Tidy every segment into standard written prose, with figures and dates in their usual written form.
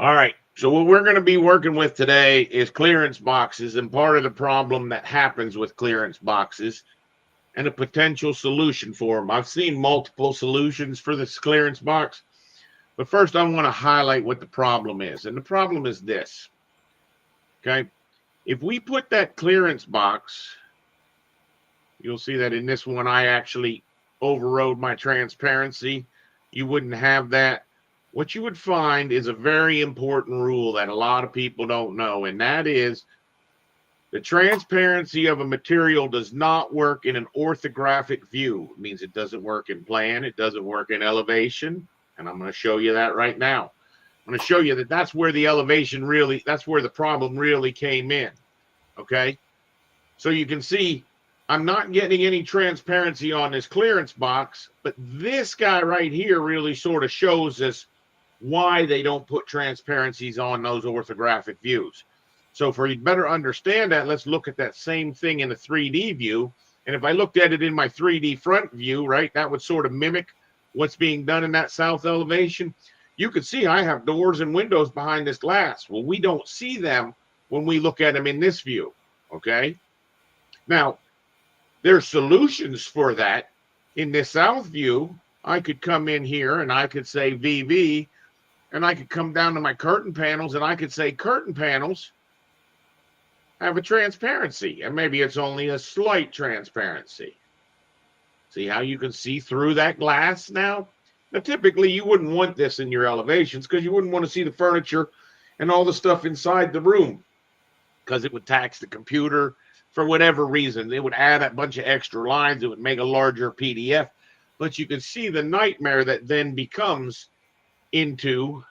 All right. So what we're going to be working with today is clearance boxes and part of the problem that happens with clearance boxes and a potential solution for them. I've seen multiple solutions for this clearance box, but first I want to highlight what the problem is. And the problem is this. Okay. If we put that clearance box, you'll see that in this one, I actually overrode my transparency. You wouldn't have that. What you would find is a very important rule that a lot of people don't know, and that is the transparency of a material does not work in an orthographic view. It means it doesn't work in plan, it doesn't work in elevation, and I'm going to show you that right now. I'm going to show you that that's where the elevation really, that's where the problem really came in. Okay, so you can see I'm not getting any transparency on this clearance box, but this guy right here really sort of shows us why they don't put transparencies on those orthographic views. So for you to better understand that, let's look at that same thing in a 3D view. And if I looked at it in my 3D front view, right, that would sort of mimic what's being done in that south elevation. You can see I have doors and windows behind this glass. Well, we don't see them when we look at them in this view, okay? Now, there's solutions for that. In this south view, I could come in here and I could say VV, and I could come down to my curtain panels and I could say curtain panels have a transparency, and maybe it's only a slight transparency. See how you can see through that glass now? Now, typically you wouldn't want this in your elevations because you wouldn't want to see the furniture and all the stuff inside the room because it would tax the computer for whatever reason. It would add a bunch of extra lines. It would make a larger PDF. But you can see the nightmare that then becomes into,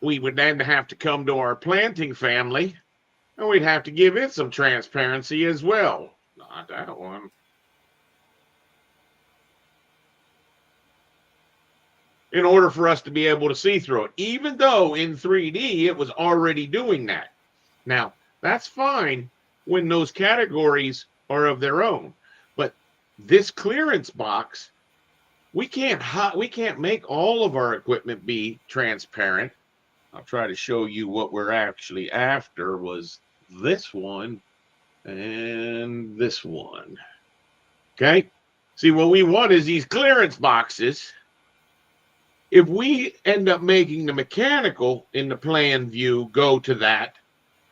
we would then have to come to our planting family and we'd have to give it some transparency as well. Not that one. In order for us to be able to see through it, even though in 3D it was already doing that. Now, that's fine when those categories are of their own, but this clearance box, we can't make all of our equipment be transparent. I'll try to show you what we're actually after was this one and this one. Okay. See, what we want is these clearance boxes. If we end up making the mechanical in the plan view go to that,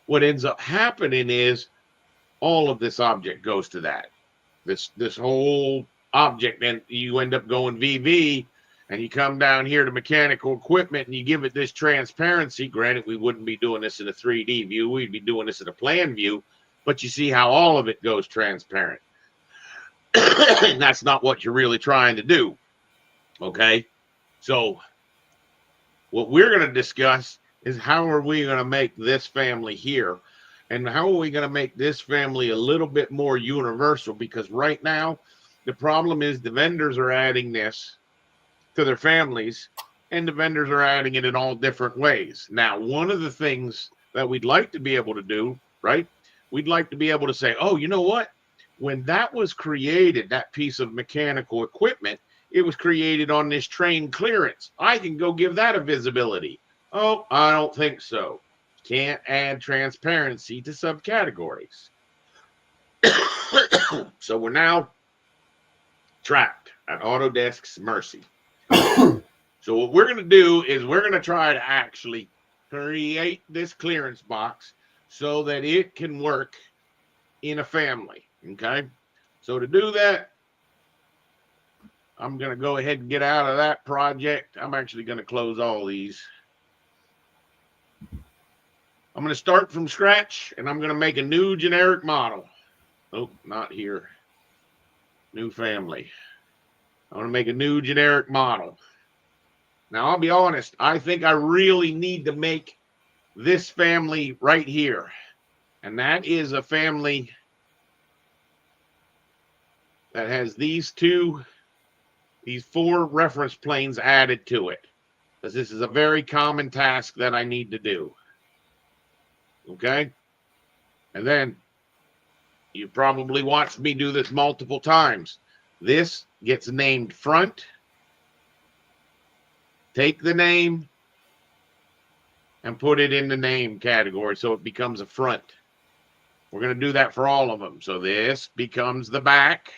what ends up happening is all of this object goes to that. This whole object, and you end up going VV, and you come down here to mechanical equipment and you give it this transparency. Granted, we wouldn't be doing this in a 3D view. We'd be doing this in a plan view, but you see how all of it goes transparent. And that's not what you're really trying to do. Okay. So what we're going to discuss is how are we going to make this family here, and how are we going to make this family a little bit more universal, because right now the problem is the vendors are adding this to their families, and the vendors are adding it in all different ways. Now, one of the things that we'd like to be able to do, right? We'd like to be able to say, oh, you know what? When that was created, that piece of mechanical equipment, it was created on this train clearance. I can go give that a visibility. Oh, I don't think so. Can't add transparency to subcategories. So we're now trapped at Autodesk's mercy. So what we're going to do is we're going to try to actually create this clearance box so that it can work in a family. Okay. So to do that, I'm going to go ahead and get out of that project. I'm actually going to close all these. I'm going to start from scratch, and I'm going to make a new generic model. Oh, not here. New family. I want to make a new generic model. Now, I'll be honest. I think I really need to make this family right here. And that is a family that has these four reference planes added to it, because this is a very common task that I need to do. Okay. And then you probably watched me do this multiple times. This gets named front, take the name and put it in the name category so it becomes a front. We're going to do that for all of them. So this becomes the back.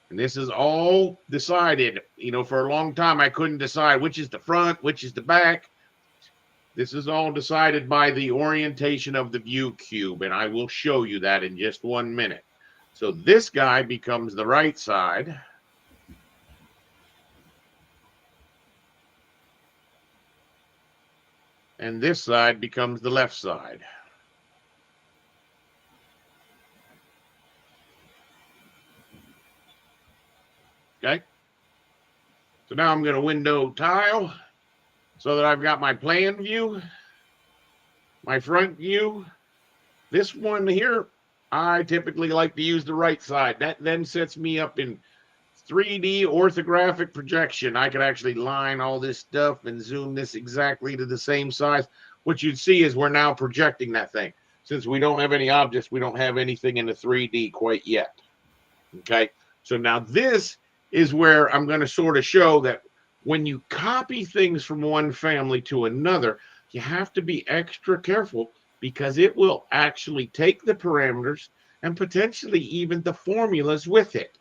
And this is all decided. You know, for a long time, I couldn't decide which is the front, which is the back. This is all decided by the orientation of the view cube, and I will show you that in just 1 minute. So this guy becomes the right side. And this side becomes the left side. Okay. So now I'm going to window tile so that I've got my plan view, my front view. This one here, I typically like to use the right side. That then sets me up in 3D orthographic projection. I could actually line all this stuff and zoom this exactly to the same size. What you'd see is we're now projecting that thing. Since we don't have any objects, we don't have anything in the 3D quite yet. Okay, so now this is where I'm going to sort of show that when you copy things from one family to another, you have to be extra careful because it will actually take the parameters and potentially even the formulas with it.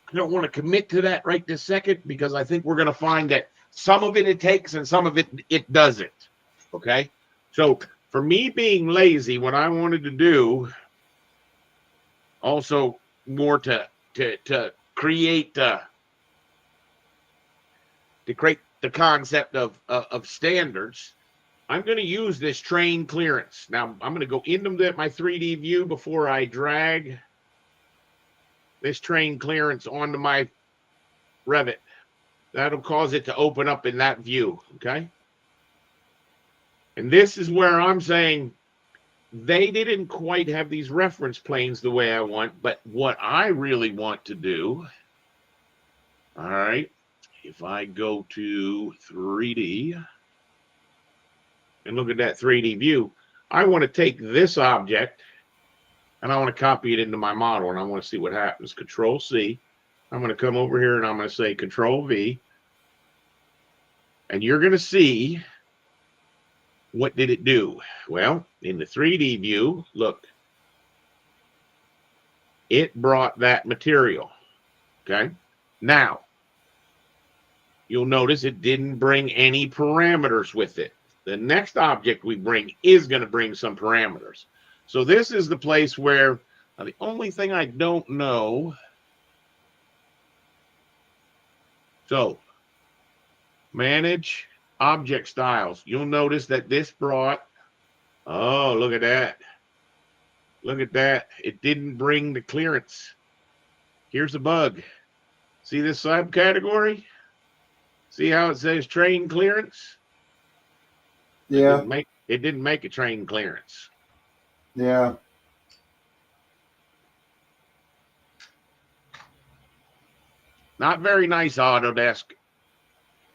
I don't want to commit to that right this second because I think we're going to find that some of it takes and some of it doesn't. Okay, so for me being lazy, what I wanted to do also more to create to create the concept of standards, I'm going to use this train clearance. Now I'm going to go into my 3D view before I drag this train clearance onto my Revit. That'll cause it to open up in that view. Okay. And this is where I'm saying they didn't quite have these reference planes the way I want, but what I really want to do, all right, if I go to 3D and look at that 3D view, I want to take this object and I want to copy it into my model and I want to see what happens. Control C. I'm going to come over here and I'm going to say Control V. And you're going to see, what did it do? Well, in the 3D view, look, it brought that material. Okay. Now, you'll notice it didn't bring any parameters with it. The next object we bring is going to bring some parameters. So this is the place where the only thing I don't know. So manage object styles. You'll notice that this brought, oh, look at that. Look at that. It didn't bring the clearance. Here's a bug. See this subcategory? See how it says train clearance? Yeah. It didn't make a train clearance. Yeah. Not very nice, Autodesk.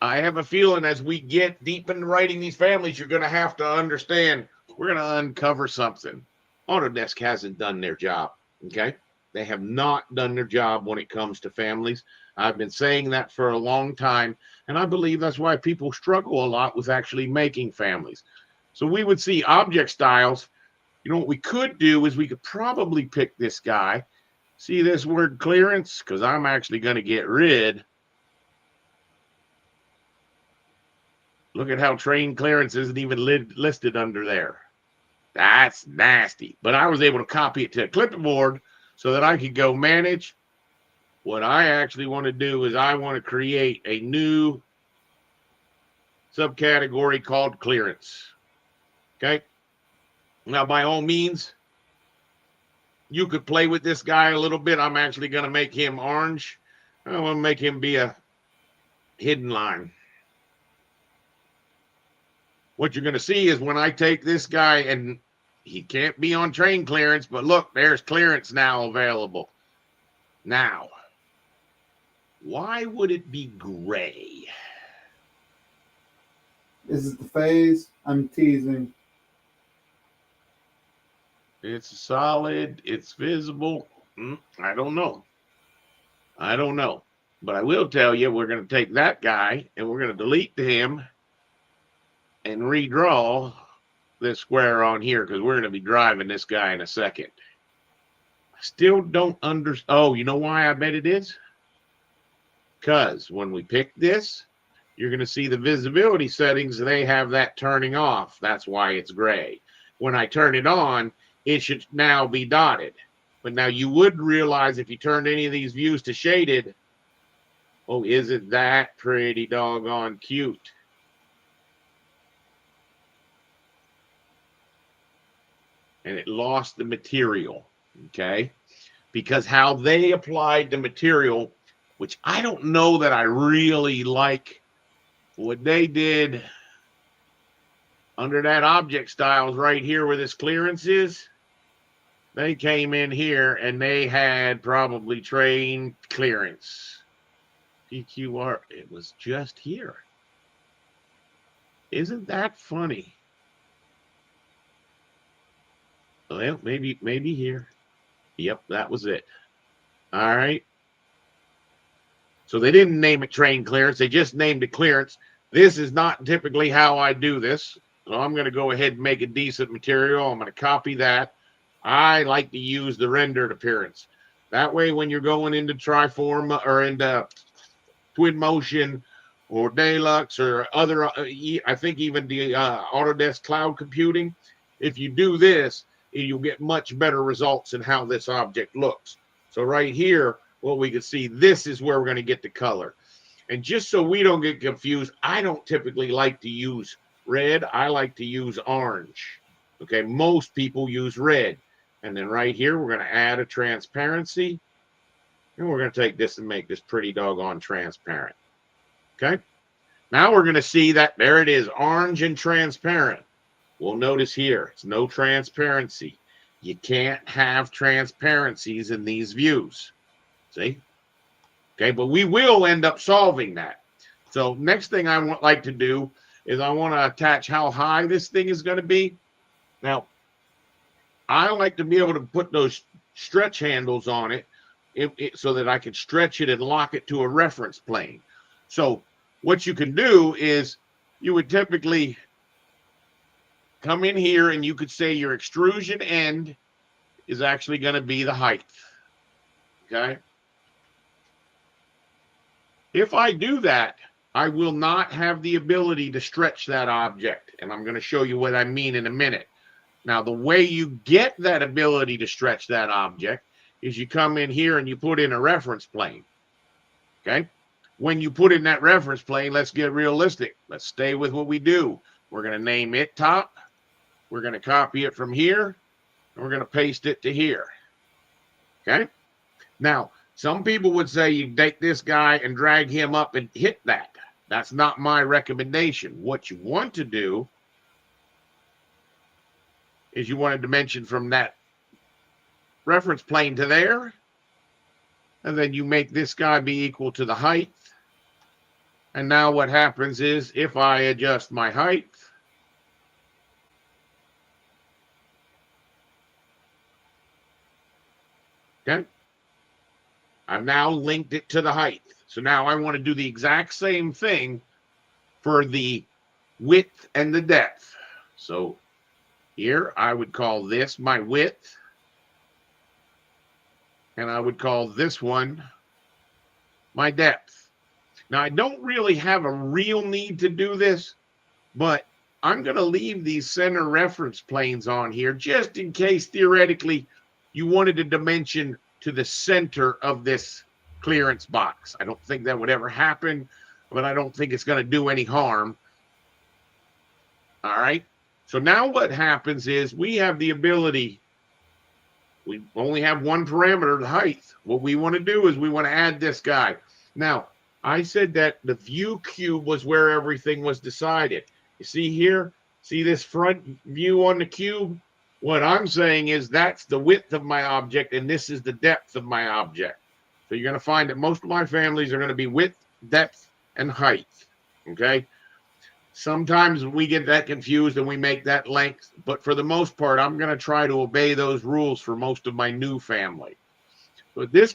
I have a feeling as we get deep into writing these families, you're going to have to understand we're going to uncover something. Autodesk hasn't done their job, okay? They have not done their job when it comes to families. I've been saying that for a long time, and I believe that's why people struggle a lot with actually making families. So we would see object styles. You know, what we could do is we could probably pick this guy. See this word clearance? Because I'm actually going to get rid. Look at how train clearance isn't even listed under there. That's nasty. But I was able to copy it to a clipboard so that I could go manage. What I actually want to do is I want to create a new subcategory called clearance. Okay. Now, by all means, you could play with this guy a little bit. I'm actually going to make him orange. I want to make him be a hidden line. What you're going to see is when I take this guy, and he can't be on train clearance, but look, there's clearance now available. Now, why would it be gray? Is it the phase? I'm teasing. It's solid. It's visible. I don't know. I don't know. But I will tell you, we're going to take that guy and we're going to delete him and redraw this square on here because we're going to be driving this guy in a second. I still don't understand. Oh, you know why I bet it is? Because when we pick this, you're going to see the visibility settings. They have that turning off. That's why it's gray. When I turn it on, it should now be dotted. But now you would realize if you turned any of these views to shaded, oh, isn't that pretty doggone cute? And it lost the material, okay? Because how they applied the material, which I don't know that I really like what they did under that object styles right here where this clearance is. They came in here and they had probably train clearance. PQR, it was just here. Isn't that funny? Well, maybe here. Yep, that was it. All right. So they didn't name it train clearance. They just named it clearance. This is not typically how I do this. So I'm going to go ahead and make a decent material. I'm going to copy that. I like to use the rendered appearance. That way, when you're going into Triform or into Twinmotion or Deluxe or other, I think even the Autodesk Cloud Computing, if you do this, you'll get much better results in how this object looks. So right here, what we can see, this is where we're going to get the color. And just so we don't get confused, I don't typically like to use red. I like to use orange. Okay, most people use red. And then right here, we're going to add a transparency. And we're going to take this and make this pretty doggone transparent. Okay, now we're going to see that there it is, orange and transparent. Well, notice here, it's no transparency. You can't have transparencies in these views. See? Okay, but we will end up solving that. So next thing I like to do is I want to attach how high this thing is going to be. Now, I like to be able to put those stretch handles on it, so that I can stretch it and lock it to a reference plane. So what you can do is you would typically come in here and you could say your extrusion end is actually going to be the height. Okay. If I do that, I will not have the ability to stretch that object. And I'm going to show you what I mean in a minute. Now, the way you get that ability to stretch that object is you come in here and you put in a reference plane. Okay. When you put in that reference plane, let's get realistic. Let's stay with what we do. We're going to name it top. We're going to copy it from here, and we're going to paste it to here. Okay? Now, some people would say you take this guy and drag him up and hit that. That's not my recommendation. What you want to do is you want to dimension from that reference plane to there, and then you make this guy be equal to the height. And now what happens is if I adjust my height, okay, I've now linked it to the height. So now I want to do the exact same thing for the width and the depth. So here I would call this my width, and I would call this one my depth. Now, I don't really have a real need to do this, but I'm going to leave these center reference planes on here just in case theoretically you wanted to dimension to the center of this clearance box. I don't think that would ever happen, but I don't think it's going to do any harm. All right. So now what happens is we have the ability, we only have one parameter, the height. What we want to do is we want to add this guy. Now, I said that the view cube was where everything was decided. You see here, see this front view on the cube? What I'm saying is that's the width of my object, and this is the depth of my object. So you're going to find that most of my families are going to be width, depth, and height. Okay? Sometimes we get that confused and we make that length, but for the most part, I'm going to try to obey those rules for most of my new family. So at this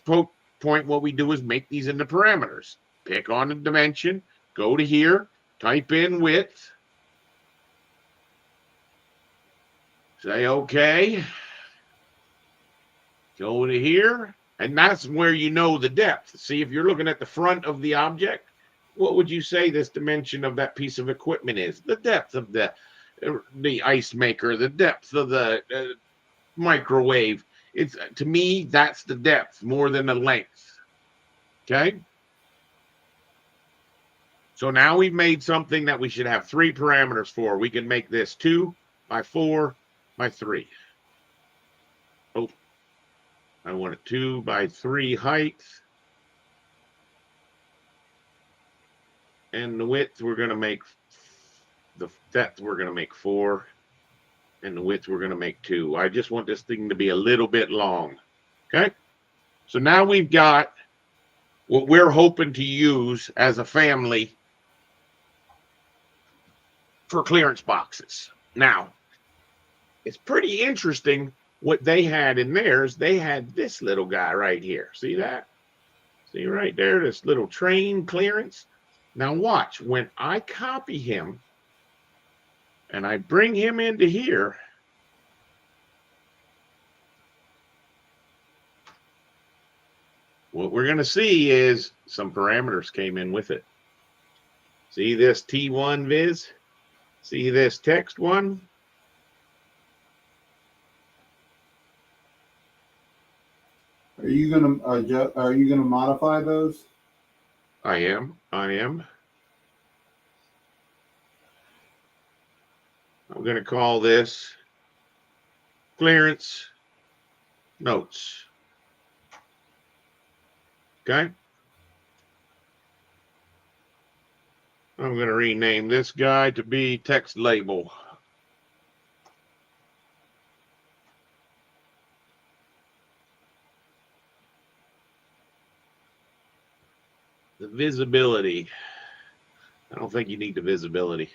point, what we do is make these into parameters. Pick on the dimension, go to here, type in width, say okay, go to here, and that's where you know the depth. See, if you're looking at the front of the object, what would you say this dimension of that piece of equipment is? The depth of the ice maker, the depth of the microwave. It's, to me, that's the depth more than the length. Okay. So now we've made something that we should have 3 parameters for. We can make this 2 by 4 by 3. Oh, I want a 2 by 3 height. And the width, we're going to make, the depth, we're going to make 4. And the width, we're going to make 2. I just want this thing to be a little bit long. Okay. So now we've got what we're hoping to use as a family for clearance boxes. Now, it's pretty interesting what they had in theirs. They had this little guy right here. See that? See right there, this little train clearance? Now watch, when I copy him and I bring him into here, what we're going to see is some parameters came in with it. See this T1 viz? See this text one? Are you gonna Are you gonna modify those? I am. I'm going to call this clearance notes. Okay. I'm going to rename this guy to be text label. The visibility. I don't think you need the visibility,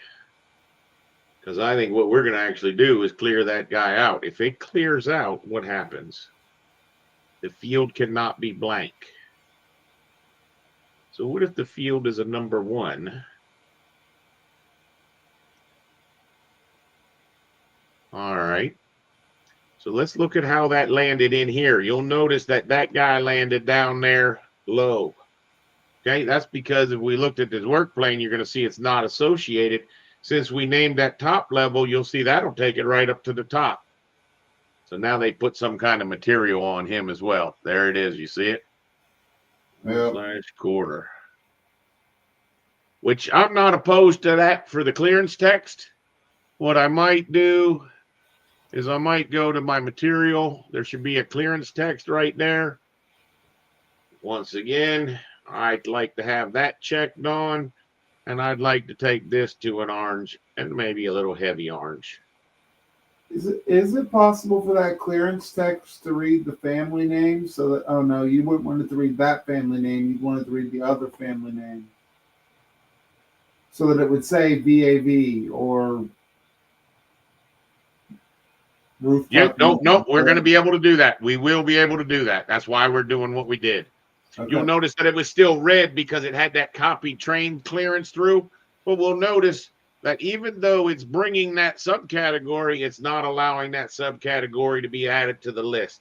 because I think what we're going to actually do is clear that guy out. If it clears out, what happens? The field cannot be blank. So what if the field is a number 1? All right. So let's look at how that landed in here. You'll notice that that guy landed down there low. Okay, that's because if we looked at this work plane, you're going to see it's not associated. Since we named that top level, you'll see that'll take it right up to the top. So now they put some kind of material on him as well. There it is. You see it? Yeah. /quarter. Which I'm not opposed to that for the clearance text. What I might do is I might go to my material. There should be a clearance text right there. Once again, I'd like to have that checked on, and I'd like to take this to an orange and maybe a little heavy orange. Is it possible for that clearance text to read the family name? So that, oh no, you wouldn't want it to read that family name. You'd want it to read the other family name. So that it would say VAV or rooftop. Yep, nope. We're going to be able to do that. We will be able to do that. That's why we're doing what we did. Okay. You'll notice that it was still red because it had that copied train clearance through. But we'll notice that even though it's bringing that subcategory, it's not allowing that subcategory to be added to the list.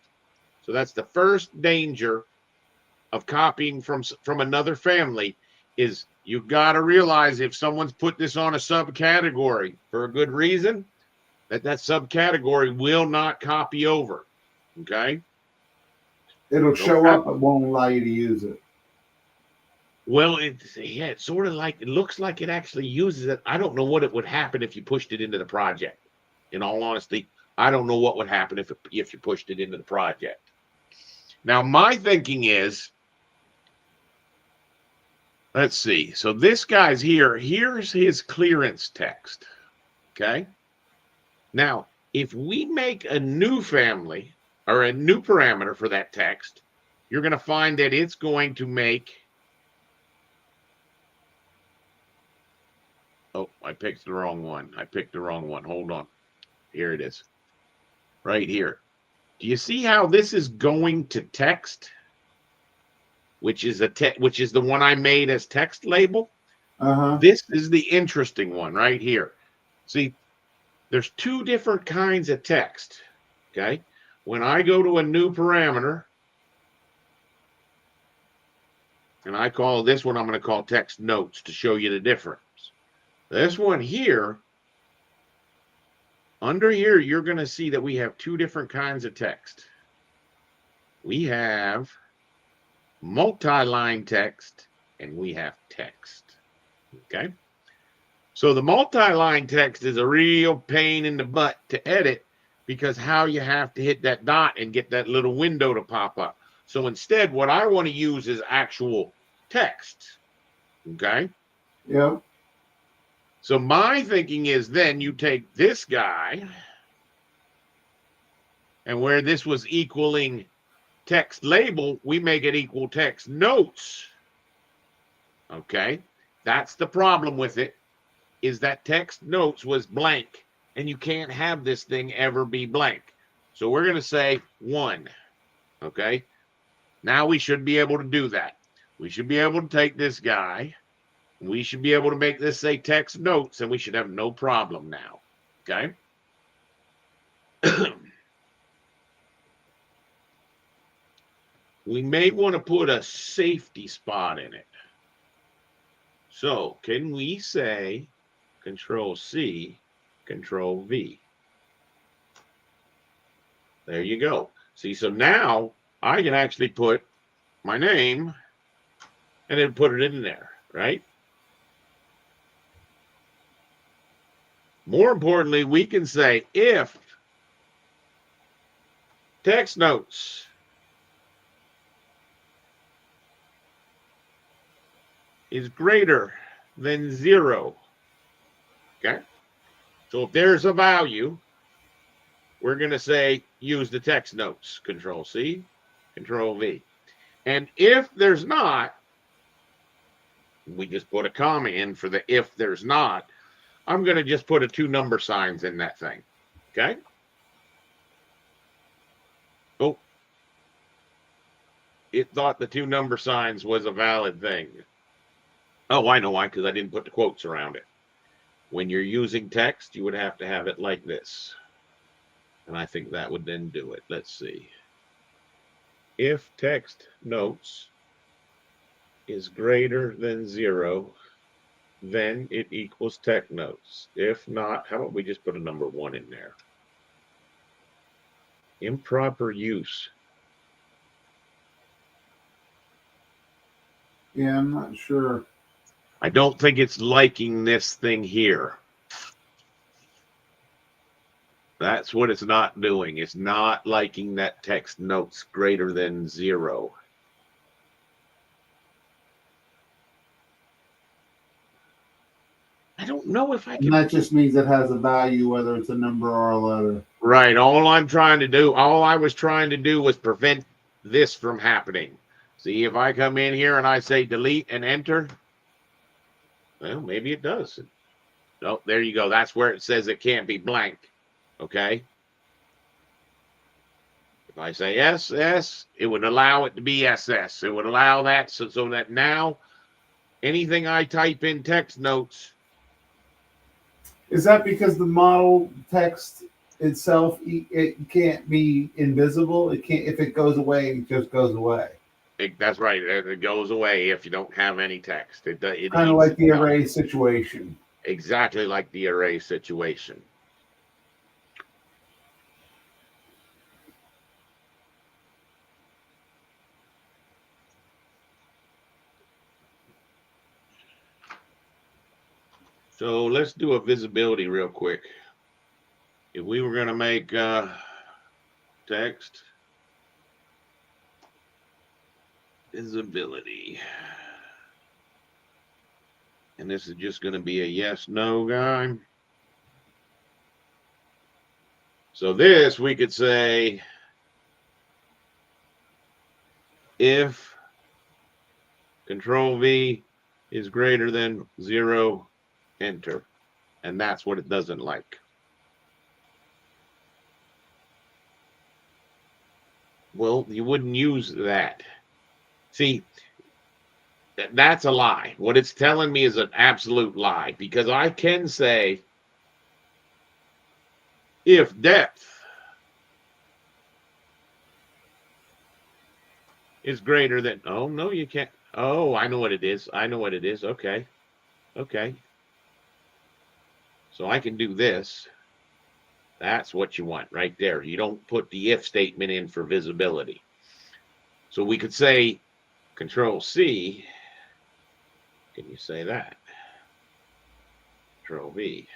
So that's the first danger of copying from another family, is you've got to realize if someone's put this on a subcategory for a good reason, that subcategory will not copy over. Okay? It'll show up, but won't allow you to use it. Well, it's sort of like, it looks like it actually uses it. I don't know what it would happen if you pushed it into the project. In all honesty, I don't know what would happen if you pushed it into the project. Now, my thinking is, let's see. So this guy's here. Here's his clearance text. Okay. Now, if we make a new family or a new parameter for that text, you're going to find that it's going to make, oh, I picked the wrong one. Hold on. Here it is. Right here. Do you see how this is going to text? which is the one I made as text label. Uh-huh. This is the interesting one right here. See, there's two different kinds of text. Okay. When I go to a new parameter, and I call this one, I'm going to call text notes to show you the difference. This one here, under here, you're going to see that we have two different kinds of text. We have multi-line text and we have text. Okay. So the multi-line text is a real pain in the butt to edit because how you have to hit that dot and get that little window to pop up. So instead, what I want to use is actual text. Okay. Yep. So my thinking is then you take this guy, and where this was equaling text label, we make it equal text notes. Okay. That's the problem with it, is that text notes was blank, and you can't have this thing ever be blank. So we're going to say 1. Okay. Now we should be able to do that. We should be able to take this guy. We should be able to make this say text notes, and we should have no problem now. Okay. We may want to put a safety spot in it. So can we say Control C, Control V? There you go. See, so now I can actually put my name and then put it in there, right? More importantly, we can say if text notes is greater than 0. Okay. So if there's a value, we're going to say use the text notes, Control C, Control V. And if there's not, we just put a comma in for the if there's not. I'm going to just put a 2 number signs in that thing. Okay. Oh, it thought the 2 number signs was a valid thing. Oh, I know why, because I didn't put the quotes around it. When you're using text, you would have to have it like this. And I think that would then do it. Let's see. If text notes is greater than 0, then it equals text notes. If not, how about we just put a number 1 in there? Improper use. Yeah, I'm not sure. I don't think it's liking this thing here. That's what it's not doing. It's not liking that text notes greater than 0. I don't know if I can. And that just means it has a value, whether it's a number or a letter. Right. All I was trying to do was prevent this from happening. See, if I come in here and I say delete and enter, well, maybe it does. Oh, there you go. That's where it says it can't be blank. Okay. If I say SS, it would allow it to be SS. It would allow that so that now anything I type in text notes. Is that because the model text itself, it can't be invisible? It can't. If it goes away, it just goes away. That's right. It goes away if you don't have any text. It kind of like the array situation. Exactly like the array situation. So let's do a visibility real quick. If we were going to make text visibility, and this is just going to be a yes, no guy. So this we could say if Control V is greater than 0, enter. And that's what it doesn't like. Well, you wouldn't use that. See, That's a lie. What it's telling me is an absolute lie, because I can say if depth is greater than, oh, no, you can't. Oh, I know what it is. I know what it is. Okay. Okay. So I can do this. That's what you want right there. You don't put the if statement in for visibility. So we could say Control C. Can you say that? Control V.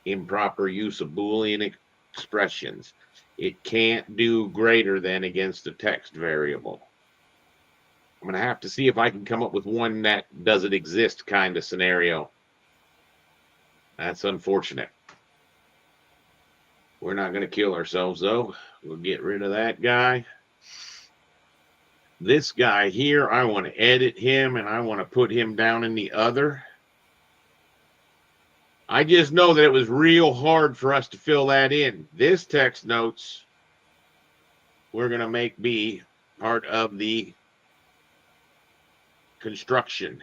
Improper use of Boolean expressions. It can't do greater than against a text variable. I'm going to have to see if I can come up with one that doesn't exist kind of scenario. That's unfortunate. We're not going to kill ourselves, though. We'll get rid of that guy. This guy here, I want to edit him, and I want to put him down in the other. I just know that it was real hard for us to fill that in. This text notes, we're going to make be part of the construction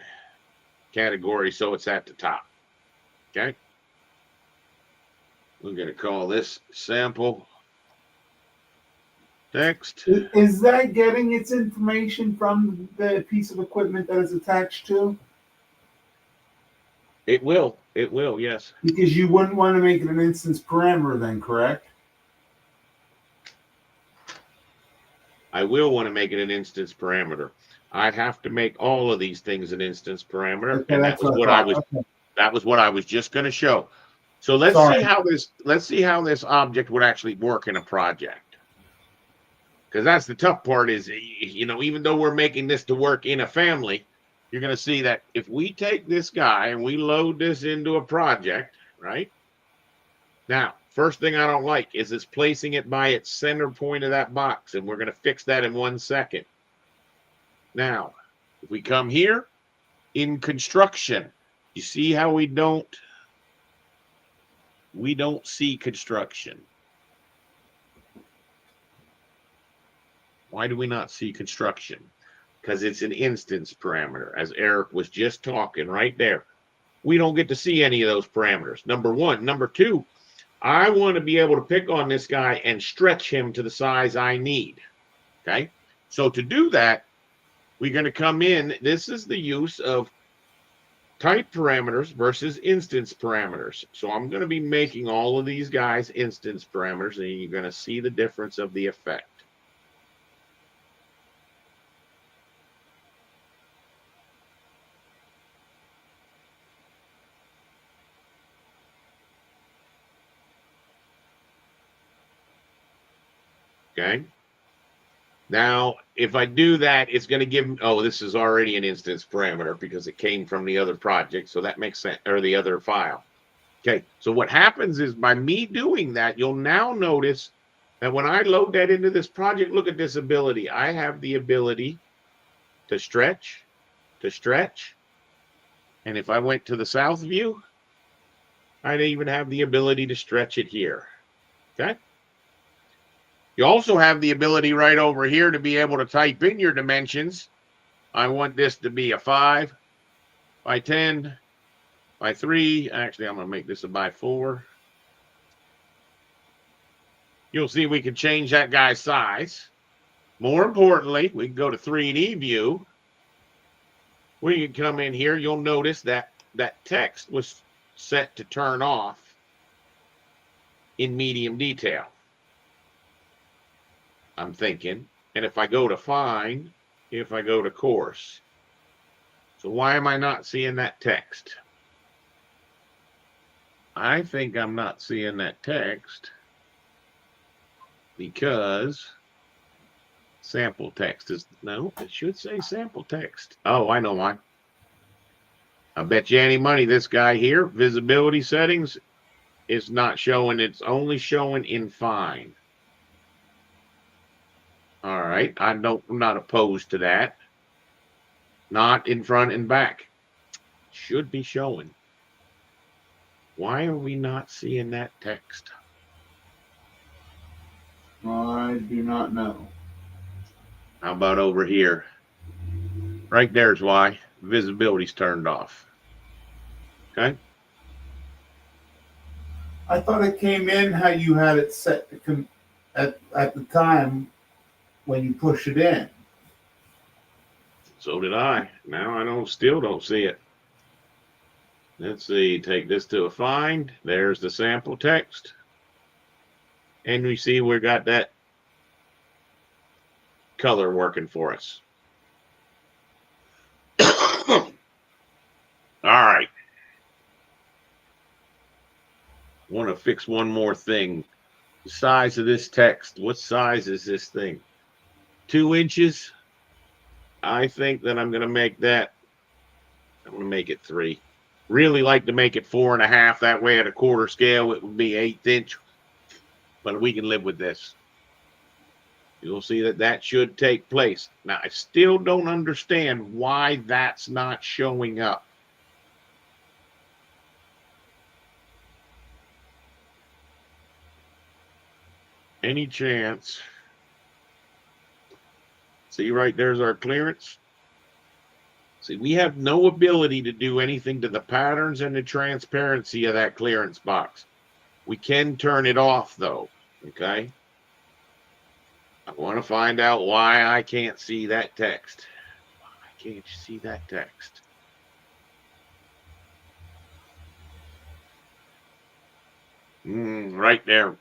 category, so it's at the top. Okay? We're going to call this sample text. Is that getting its information from the piece of equipment that is attached to? It will. It will, yes. Because you wouldn't want to make it an instance parameter then, correct? I will want to make it an instance parameter. I'd have to make all of these things an instance parameter, Okay, and that's what I was. Okay. That was what I was just going to show. So let's see how this object would actually work in a project. Because that's the tough part is, you know, even though we're making this to work in a family, you're going to see that if we take this guy and we load this into a project, right? Now, first thing I don't like is it's placing it by its center point of that box, and we're going to fix that in 1 second. Now, if we come here in construction, you see how we don't see construction. Why do we not see construction? Because it's an instance parameter, as Eric was just talking right there. We don't get to see any of those parameters, number one. Number two, I want to be able to pick on this guy and stretch him to the size I need. Okay? So to do that, we're going to come in. This is the use of type parameters versus instance parameters. So I'm going to be making all of these guys instance parameters, and you're going to see the difference of the effect. Okay. Now, if I do that, it's going to give, oh, this is already an instance parameter because it came from the other project. So that makes sense, or the other file. Okay. So what happens is by me doing that, you'll now notice that when I load that into this project, look at this ability. I have the ability to stretch. And if I went to the south view, I'd even have the ability to stretch it here. Okay. You also have the ability right over here to be able to type in your dimensions. I want this to be a 5 by 10 by 3. Actually, I'm going to make this a by 4. You'll see we can change that guy's size. More importantly, we can go to 3D view. When you come in here, you'll notice that that text was set to turn off in medium detail. I'm thinking, and if I go to find, if I go to course, so why am I not seeing that text? I think I'm not seeing that text because sample text is, no, it should say sample text. Oh, I know why. I bet you any money this guy here, visibility settings, is not showing, it's only showing in fine. All right, I'm not opposed to that. Not in front and back. Should be showing. Why are we not seeing that text? I do not know. How about over here? Right there's why visibility's turned off. Okay. I thought it came in how you had it set to at the time when you push it in. So did I. Now I still don't see it. Let's see, take this to a find. There's the sample text. And we see we got that color working for us. All right. Want to fix one more thing. The size of this text. What size is this thing? 2 inches. I think that I'm going to make that. I'm going to make it 3. Really like to make it 4.5. That way at a quarter scale, it would be 1/8 inch. But we can live with this. You'll see that should take place. Now, I still don't understand why that's not showing up. Any chance? See, right there's our clearance. See, we have no ability to do anything to the patterns and the transparency of that clearance box. We can turn it off, though, okay? I want to find out why I can't see that text. Why can't you see that text? Right there.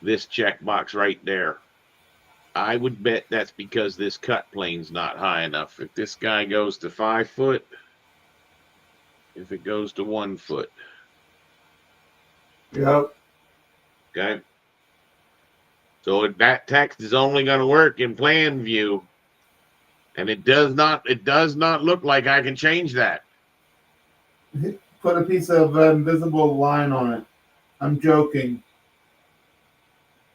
This checkbox right there. I would bet that's because this cut plane's not high enough. If this guy goes to 5 foot, if it goes to 1 foot. Yep. Okay. So that text is only going to work in plan view. And it does not look like I can change that. Put a piece of invisible line on it. I'm joking.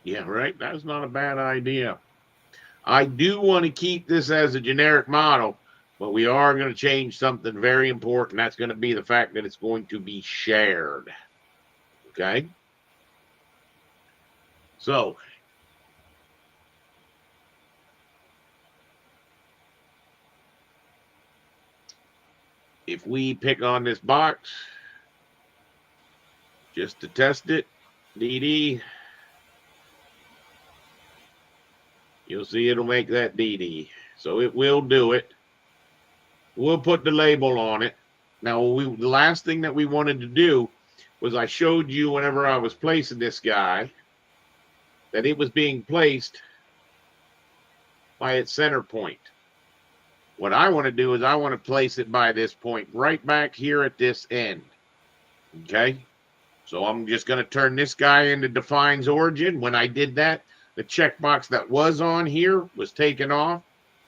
Yeah, right. That's not a bad idea. I do want to keep this as a generic model, but we are going to change something very important. That's going to be the fact that it's going to be shared. Okay. So if we pick on this box just to test it, DD, you'll see it'll make that DD. So it will do it. We'll put the label on it. Now, the last thing that we wanted to do was I showed you whenever I was placing this guy that it was being placed by its center point. What I want to do is I want to place it by this point right back here at this end. Okay? So I'm just going to turn this guy into defines origin. When I did that, the checkbox that was on here was taken off.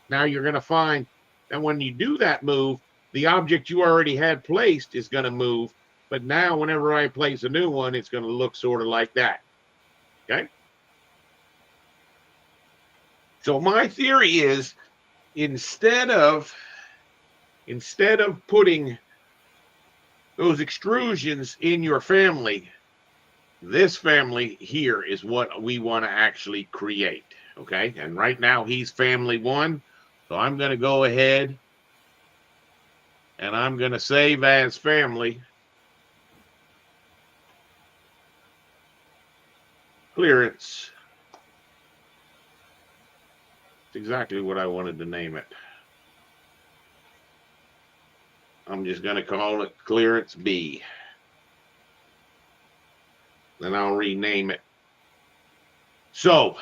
Now you're going to find that when you do that move, the object you already had placed is going to move. But now whenever I place a new one, it's going to look sort of like that. Okay? So my theory is instead of putting those extrusions in your family, this family here is what we want to actually create. Okay? And right now he's family 1. So I'm going to go ahead and I'm going to save as family. Clearance. It's exactly what I wanted to name it. I'm just going to call it Clearance B. Then I'll rename it. So,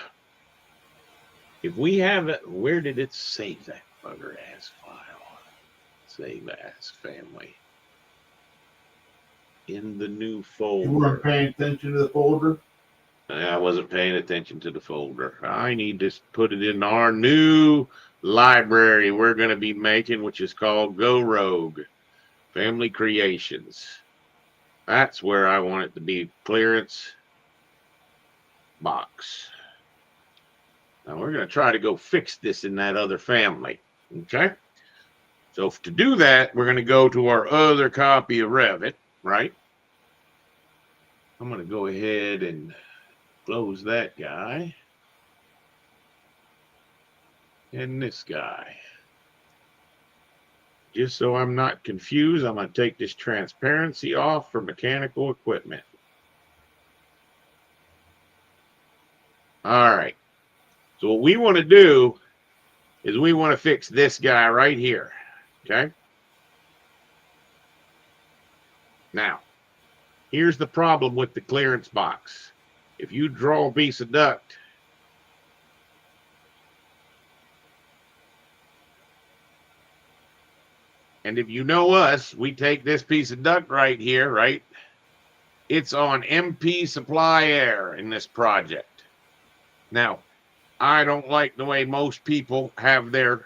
if we have it, where did it save that bugger ass file? Save as family. In the new folder. You weren't paying attention to the folder? I wasn't paying attention to the folder. I need to put it in our new library we're going to be making, which is called Go Rogue Family Creations. That's where I want it to be. Clearance box. Now we're going to try to go fix this in that other family. Okay? So to do that, we're going to go to our other copy of Revit, right? I'm going to go ahead and close that guy. And this guy. Just so I'm not confused, I'm going to take this transparency off for mechanical equipment. All right. So what we want to do is we want to fix this guy right here. Okay. Now, here's the problem with the clearance box. If you draw a piece of duct, and if you know us, we take this piece of duct right here, right? It's on MP Supply Air in this project. Now, I don't like the way most people have their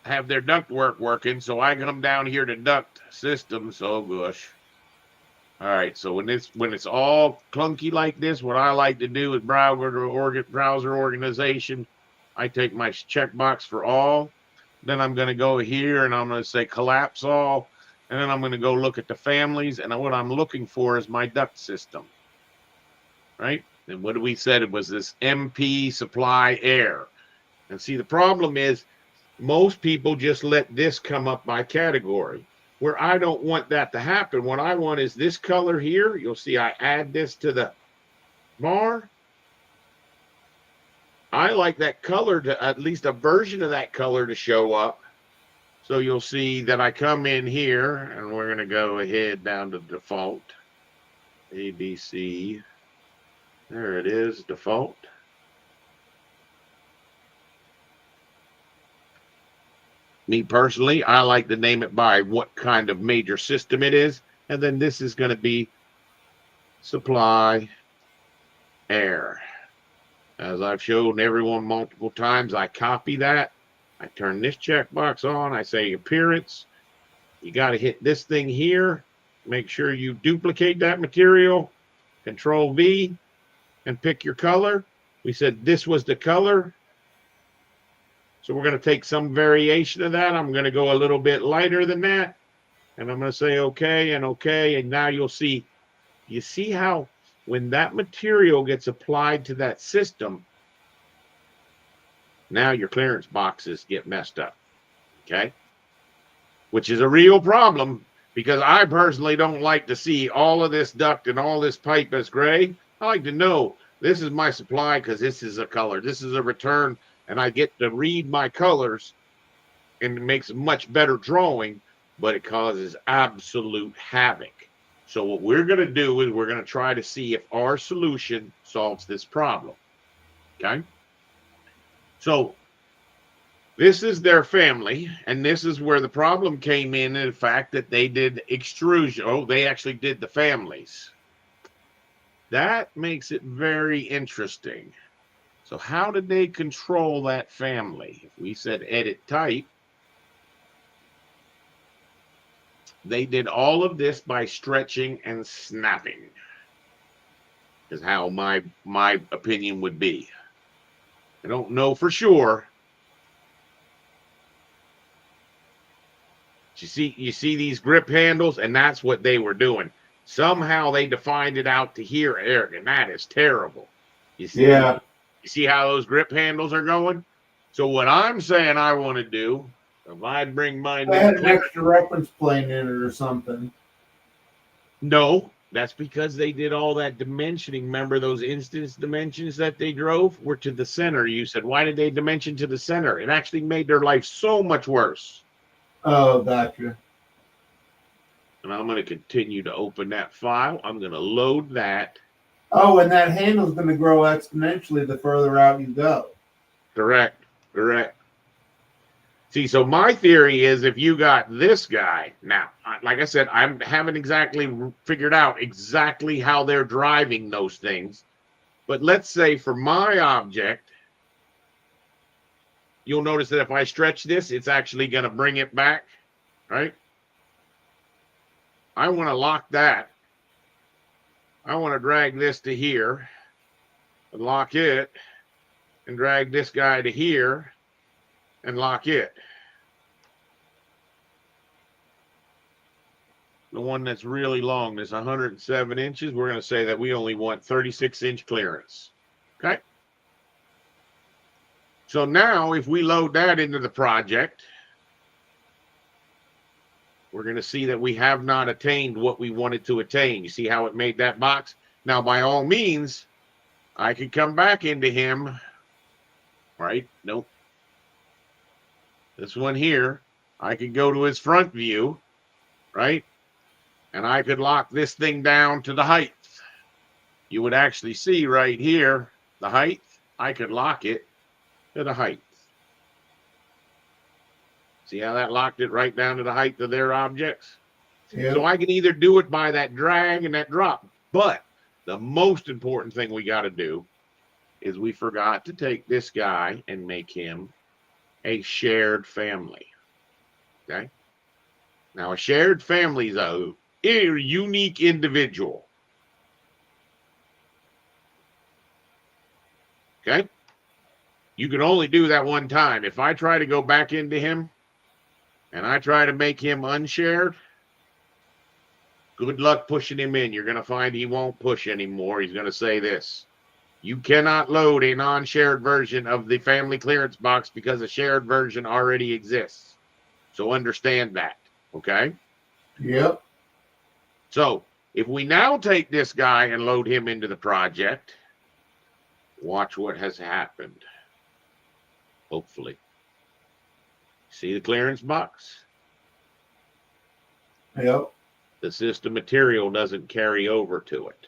duct work working, so I come down here to duct systems. Oh gosh. All right, so when it's all clunky like this, what I like to do is browser organization. I take my checkbox for all. Then I'm going to go here and I'm going to say collapse all. And then I'm going to go look at the families. And what I'm looking for is my duct system. Right? And what we said it was this MP Supply Air. And see, the problem is most people just let this come up by category, where I don't want that to happen. What I want is this color here. You'll see I add this to the bar. I like that color to, at least a version of that color to show up. So you'll see that I come in here and we're going to go ahead down to default. ABC. There it is, default. Me personally, I like to name it by what kind of major system it is. And then this is going to be supply air. As I've shown everyone multiple times, I copy that. I turn this checkbox on. I say appearance. You got to hit this thing here. Make sure you duplicate that material. Control V and pick your color. We said this was the color. So we're going to take some variation of that. I'm going to go a little bit lighter than that. And I'm going to say okay and okay. And now you'll see, you see how when that material gets applied to that system, now your clearance boxes get messed up, okay? Which is a real problem because I personally don't like to see all of this duct and all this pipe as gray. I like to know this is my supply because this is a color. This is a return, and I get to read my colors, and it makes a much better drawing, but it causes absolute havoc. So what we're going to do is we're going to try to see if our solution solves this problem. Okay? So this is their family, and this is where the problem came in the fact that they did extrusion. Oh, they actually did the families. That makes it very interesting. So how did they control that family? If we said edit type, they did all of this by stretching and snapping, is how my opinion would be. I don't know for sure. You see these grip handles, and that's what they were doing. Somehow they defined it out to here, Eric, and that is terrible. You see, Yeah. You see how those grip handles are going? So what I'm saying I want to do, if I bring my I had an extra reference plane in it or something. No, that's because they did all that dimensioning. Remember those instance dimensions that they drove were to the center. You said, why did they dimension to the center? It actually made their life so much worse. Oh, gotcha. And I'm going to continue to open that file. I'm going to load that. Oh, and that handle's going to grow exponentially the further out you go. Correct. See, so my theory is if you got this guy, now, like I said, I haven't exactly figured out exactly how they're driving those things. But let's say for my object, you'll notice that if I stretch this, it's actually going to bring it back, right? I want to lock that. I want to drag this to here and lock it, and drag this guy to here and lock it. The one that's really long is 107 inches. We're going to say that we only want 36-inch clearance. Okay? So now if we load that into the project, we're going to see that we have not attained what we wanted to attain. You see how it made that box? Now, by all means, I could come back into him, right? Nope. This one here, I could go to his front view, right? And I could lock this thing down to the height. You would actually see right here, the height. I could lock it to the height. See how that locked it right down to the height of their objects? Yep. So I can either do it by that drag and that drop. But the most important thing we got to do is we forgot to take this guy and make him a shared family. Okay? Now, a shared family is a unique individual. Okay? You can only do that one time. If I try to go back into him and I try to make him unshared, good luck pushing him in. You're going to find he won't push anymore. He's going to say this: you cannot load a non-shared version of the family clearance box because a shared version already exists. So understand that, okay? Yep. So if we now take this guy and load him into the project, watch what has happened. Hopefully. See the clearance box? Yep. The system material doesn't carry over to it.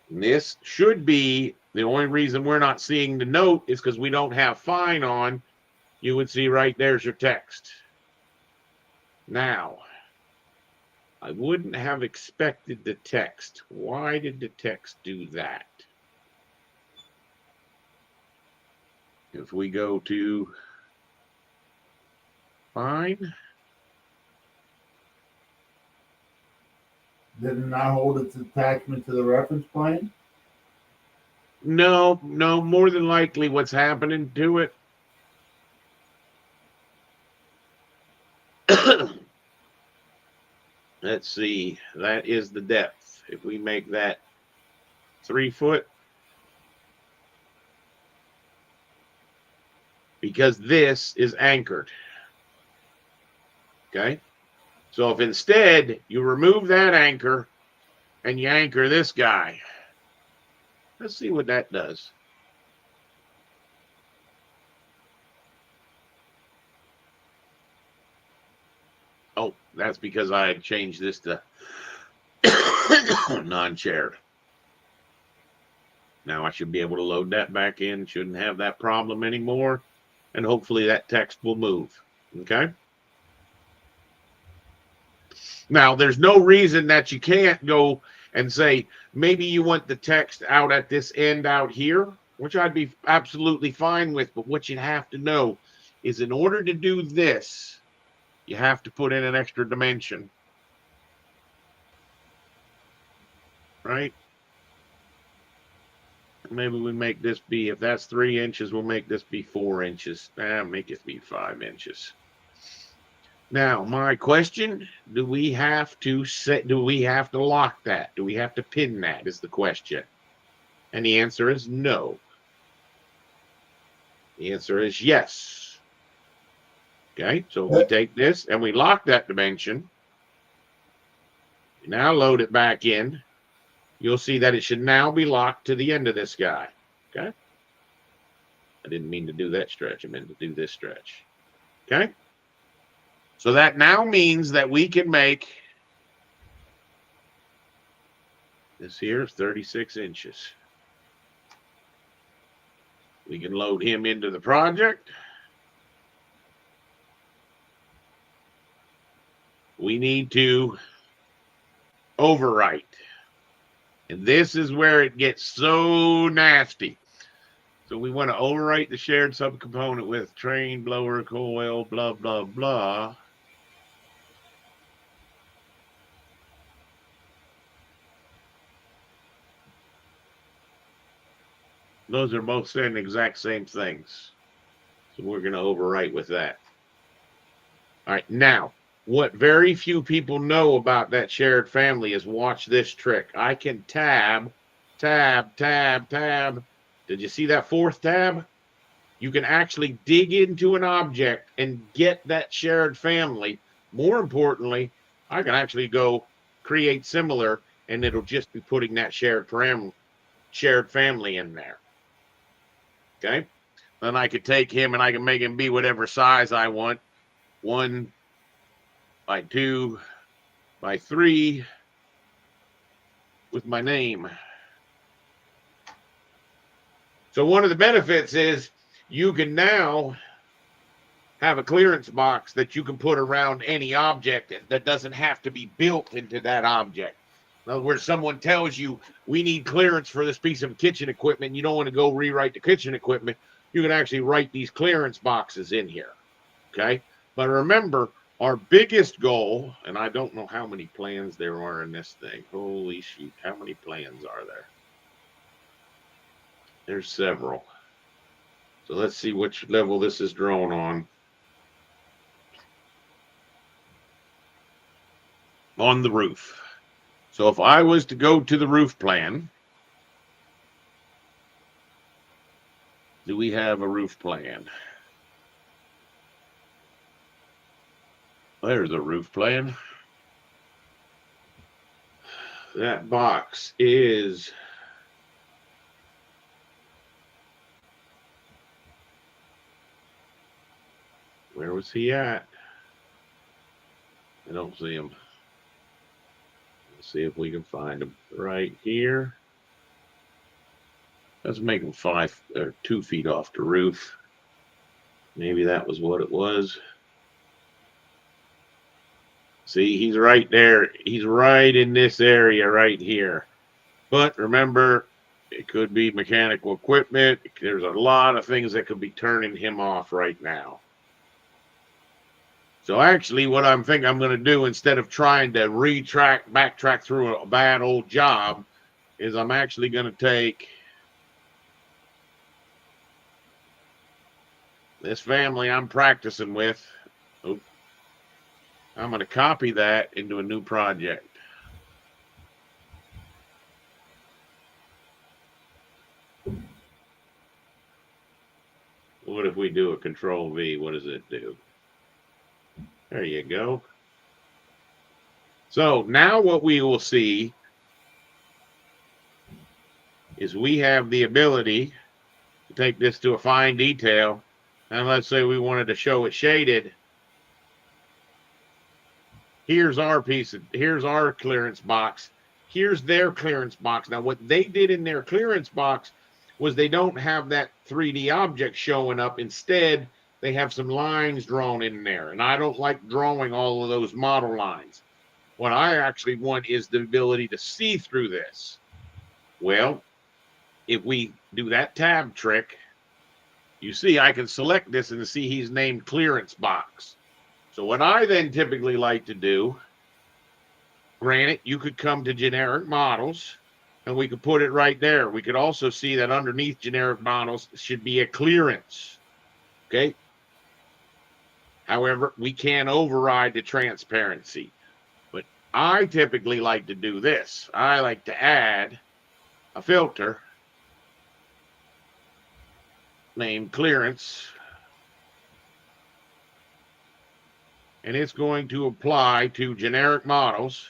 And this should be, the only reason we're not seeing the note is because we don't have fine on. You would see right there's your text. Now, I wouldn't have expected the text. Why did the text do that? If we go to fine, Didn't I hold its attachment to the reference plane? no, more than likely what's happening to it. Let's see, that is the depth. If we make that 3 foot, because this is anchored. Okay? So if instead you remove that anchor and you anchor this guy, let's see what that does. Oh, that's because I had changed this to non-shared. Now I should be able to load that back in. Shouldn't have that problem anymore. And hopefully that text will move. Okay? Now, there's no reason that you can't go and say, maybe you want the text out at this end out here, which I'd be absolutely fine with. But what you have to know is in order to do this, you have to put in an extra dimension. Right? Maybe we make this be, if that's 3 inches, we'll make this be 4 inches. Make it be 5 inches. Now, my question, do we have to lock that? Do we have to pin that is the question. And the answer is no. The answer is yes. Okay, so we take this and we lock that dimension. Now load it back in. You'll see that it should now be locked to the end of this guy. Okay? I didn't mean to do that stretch. I meant to do this stretch. Okay? So that now means that we can make this here is 36 inches. We can load him into the project. We need to overwrite. And this is where it gets so nasty. So we want to overwrite the shared subcomponent with train, blower, coil, blah, blah, blah. Those are both saying the exact same things. So we're going to overwrite with that. All right, now, what very few people know about that shared family is watch this trick. I can tab tab, tab, tab. Did you see that fourth tab? You can actually dig into an object and get that shared family. More importantly, I can actually go create similar, and it'll just be putting that shared family in there. Okay. Then I could take him and I can make him be whatever size I want. 1 by 2 by 3 with my name. So one of the benefits is you can now have a clearance box that you can put around any object that doesn't have to be built into that object. In other words, someone tells you we need clearance for this piece of kitchen equipment, and you don't want to go rewrite the kitchen equipment. You can actually write these clearance boxes in here. Okay. But remember, our biggest goal, and I don't know how many plans there are in this thing. Holy shoot. How many plans are there? There's several. So let's see which level this is drawn on. On the roof. So if I was to go to the roof plan, do we have a roof plan? There's a roof plan. That box is where was he at? I don't see him. Let's see if we can find him right here. Let's make him 5 or 2 feet off the roof. Maybe that was what it was. See, he's right there. He's right in this area right here. But remember, it could be mechanical equipment. There's a lot of things that could be turning him off right now. So actually, what I'm thinking I'm going to do, instead of trying to backtrack through a bad old job, is I'm actually going to take this family I'm practicing with. Oh, I'm going to copy that into a new project. What if we do a Control V? What does it do? There you go. So now what we will see is we have the ability to take this to a fine detail. And let's say we wanted to show it shaded. Here's our here's our clearance box. Here's their clearance box. Now, what they did in their clearance box was they don't have that 3D object showing up. Instead, they have some lines drawn in there. And I don't like drawing all of those model lines. What I actually want is the ability to see through this. Well, if we do that tab trick, you see I can select this and see he's named clearance box. So what I then typically like to do, granted, you could come to generic models and we could put it right there. We could also see that underneath generic models should be a clearance. Okay. However, we can override the transparency. But I typically like to do this. I like to add a filter named clearance. And it's going to apply to generic models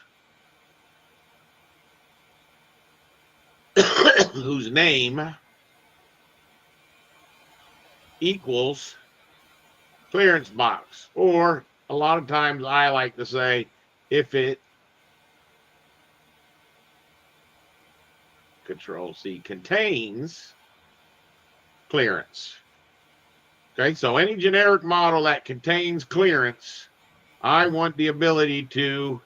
whose name equals clearance box. Or a lot of times I like to say if it Control C contains clearance. Okay, so any generic model that contains clearance, I want the ability to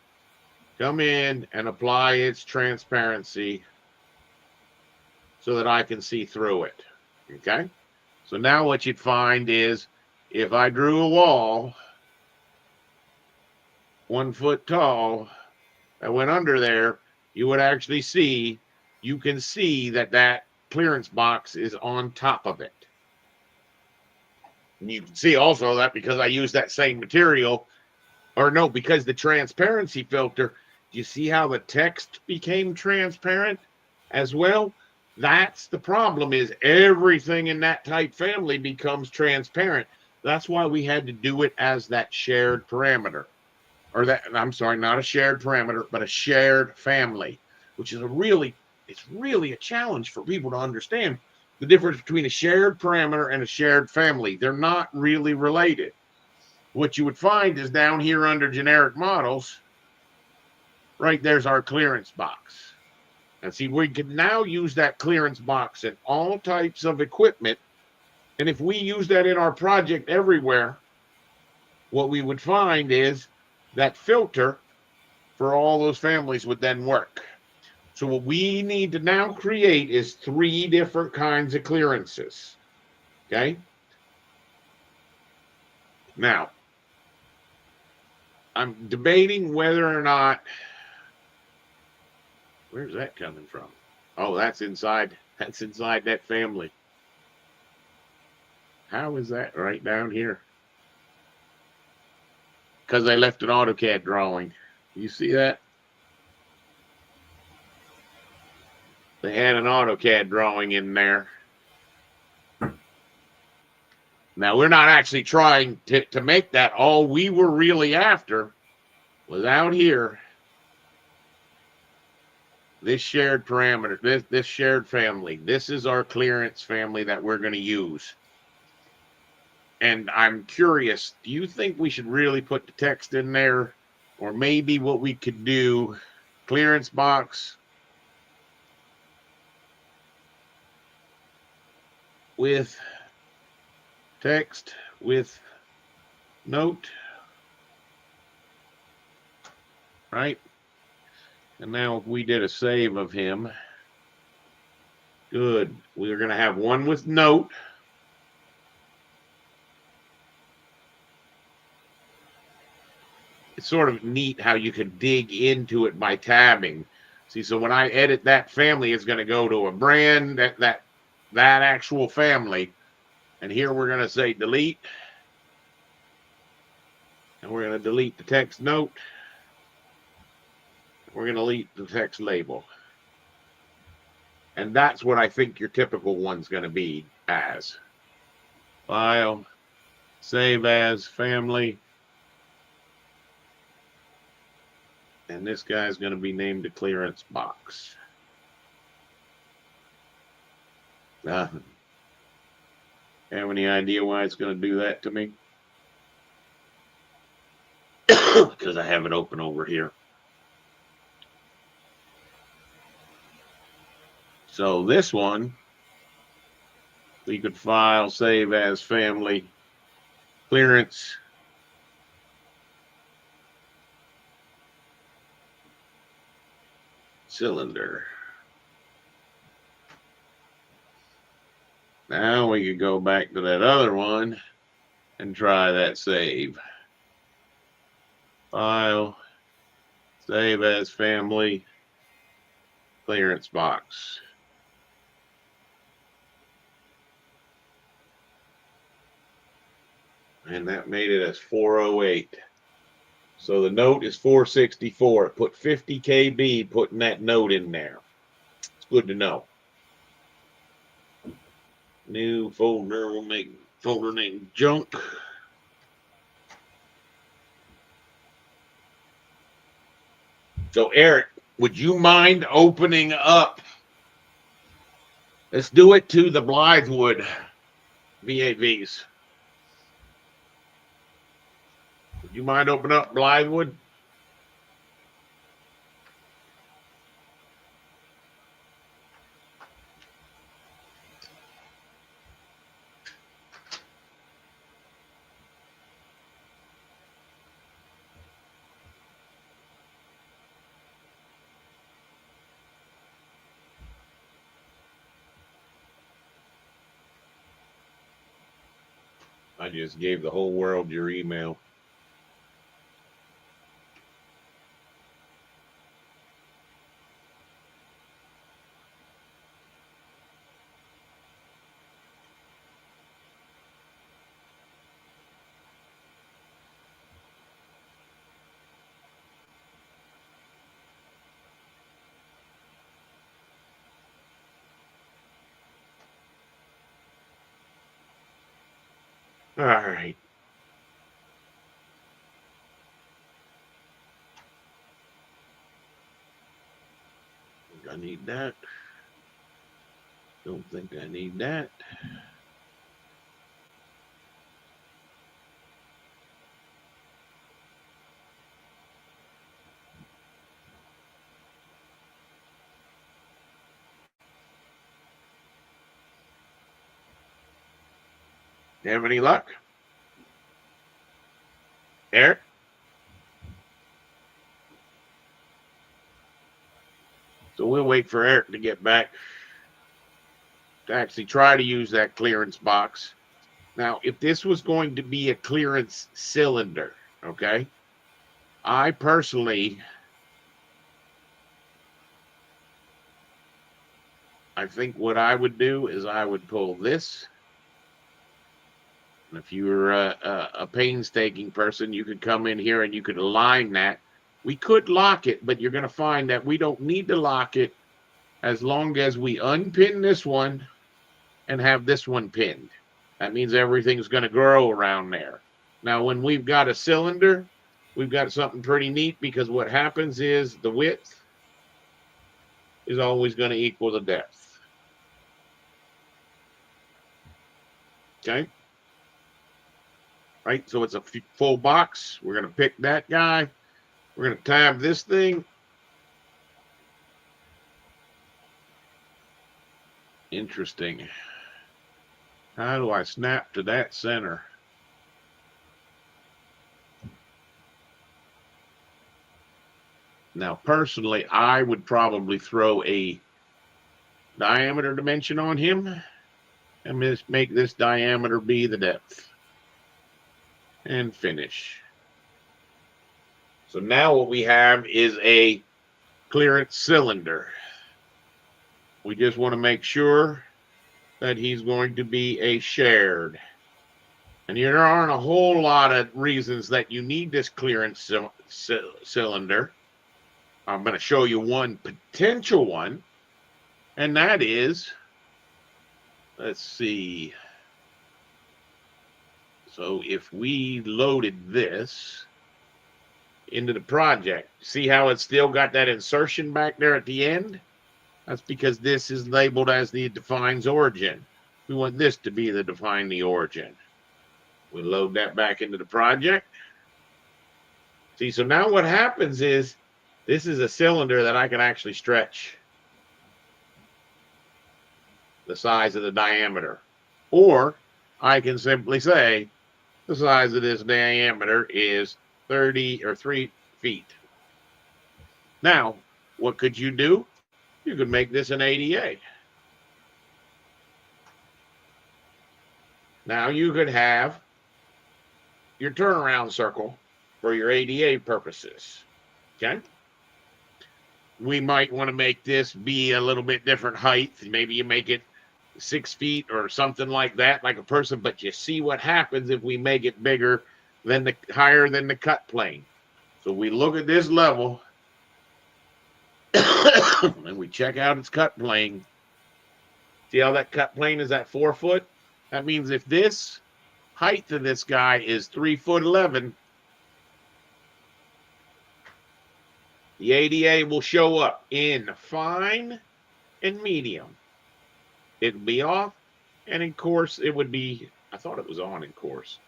come in and apply its transparency so that I can see through it. Okay, so now what you'd find is if I drew a wall 1 foot tall that went under there, you would actually see, you can see that that clearance box is on top of it. And you can see also that because I use that same material, or no, because the transparency filter, do you see how the text became transparent? as well. That's the problem, is everything in that type family becomes transparent. That's why we had to do it as that shared parameter. Or that, I'm sorry, not a shared parameter, but a shared family, which is it's really a challenge for people to understand the difference between a shared parameter and a shared family. They're not really related. What you would find is down here under generic models, right there's our clearance box. And see, we can now use that clearance box in all types of equipment. And if we use that in our project everywhere, what we would find is that filter for all those families would then work. So what we need to now create is 3 different kinds of clearances. Okay. Now, I'm debating whether or not, where's that coming from? Oh, that's inside that family. How is that right down here? Because I left an AutoCAD drawing. You see that? They had an AutoCAD drawing in there. Now, we're not actually trying to make that. All we were really after was out here, this shared parameter, this shared family. This is our clearance family that we're going to use. And I'm curious, do you think we should really put the text in there? Or maybe what we could do, clearance box with text with note, right? And now if we did a save of him, good. We're going to have one with note. It's sort of neat how you can dig into it by tabbing. See, so when I edit that family, it's going to go to a brand, that actual family. And here we're going to say delete. And we're going to delete the text note. We're going to delete the text label. And that's what I think your typical one's going to be as. File, save as, family. And this guy's going to be named a clearance box. Have any idea why it's going to do that to me? Because I have it open over here. So this one, we could file, save as, family, clearance. Cylinder. Now we could go back to that other one and try that save. File, save as, family, clearance box. And that made it as 408. So the note is 464. Put 50 KB putting that note in there. It's good to know. New folder, we'll make folder name junk. So Eric, would you mind opening up? Let's do it to the Blythewood VAVs. Would you mind opening up Blythewood? I just gave the whole world your email. All right. I need that. Don't think I need that. You have any luck? Eric? So we'll wait for Eric to get back to actually try to use that clearance box. Now, if this was going to be a clearance cylinder, okay, I personally, I think what I would do is I would pull this. And if you were a painstaking person, you could come in here and you could align that. We could lock it, but you're going to find that we don't need to lock it as long as we unpin this one and have this one pinned. That means everything's going to grow around there. Now, when we've got a cylinder, we've got something pretty neat, because what happens is the width is always going to equal the depth. Okay? Right? So it's a full box. We're going to pick that guy. We're going to tab this thing. Interesting. How do I snap to that center? Now, personally, I would probably throw a diameter dimension on him and just make this diameter be the depth. And finish. So now what we have is a clearance cylinder. We just want to make sure that he's going to be a shared. And there aren't a whole lot of reasons that you need this clearance cylinder. I'm going to show you one potential one, and that is, let's see. So if we loaded this into the project, see how it's still got that insertion back there at the end? That's because this is labeled as the defines origin. We want this to be the define the origin. We load that back into the project. See, so now what happens is, this is a cylinder that I can actually stretch the size of the diameter. Or I can simply say the size of this diameter is 30 or 3 feet. Now, what could you do? You could make this an ADA. Now you could have your turnaround circle for your ADA purposes. Okay? We might want to make this be a little bit different height. Maybe you make it 6 feet or something like that, like a person. But you see what happens if we make it bigger than the higher than the cut plane. So we look at this level and we check out its cut plane. See how that cut plane is at 4 foot? That means if this height of this guy is 3'11", the ADA will show up in fine and medium. It'll be off, and in course, it would be, I thought it was on in course.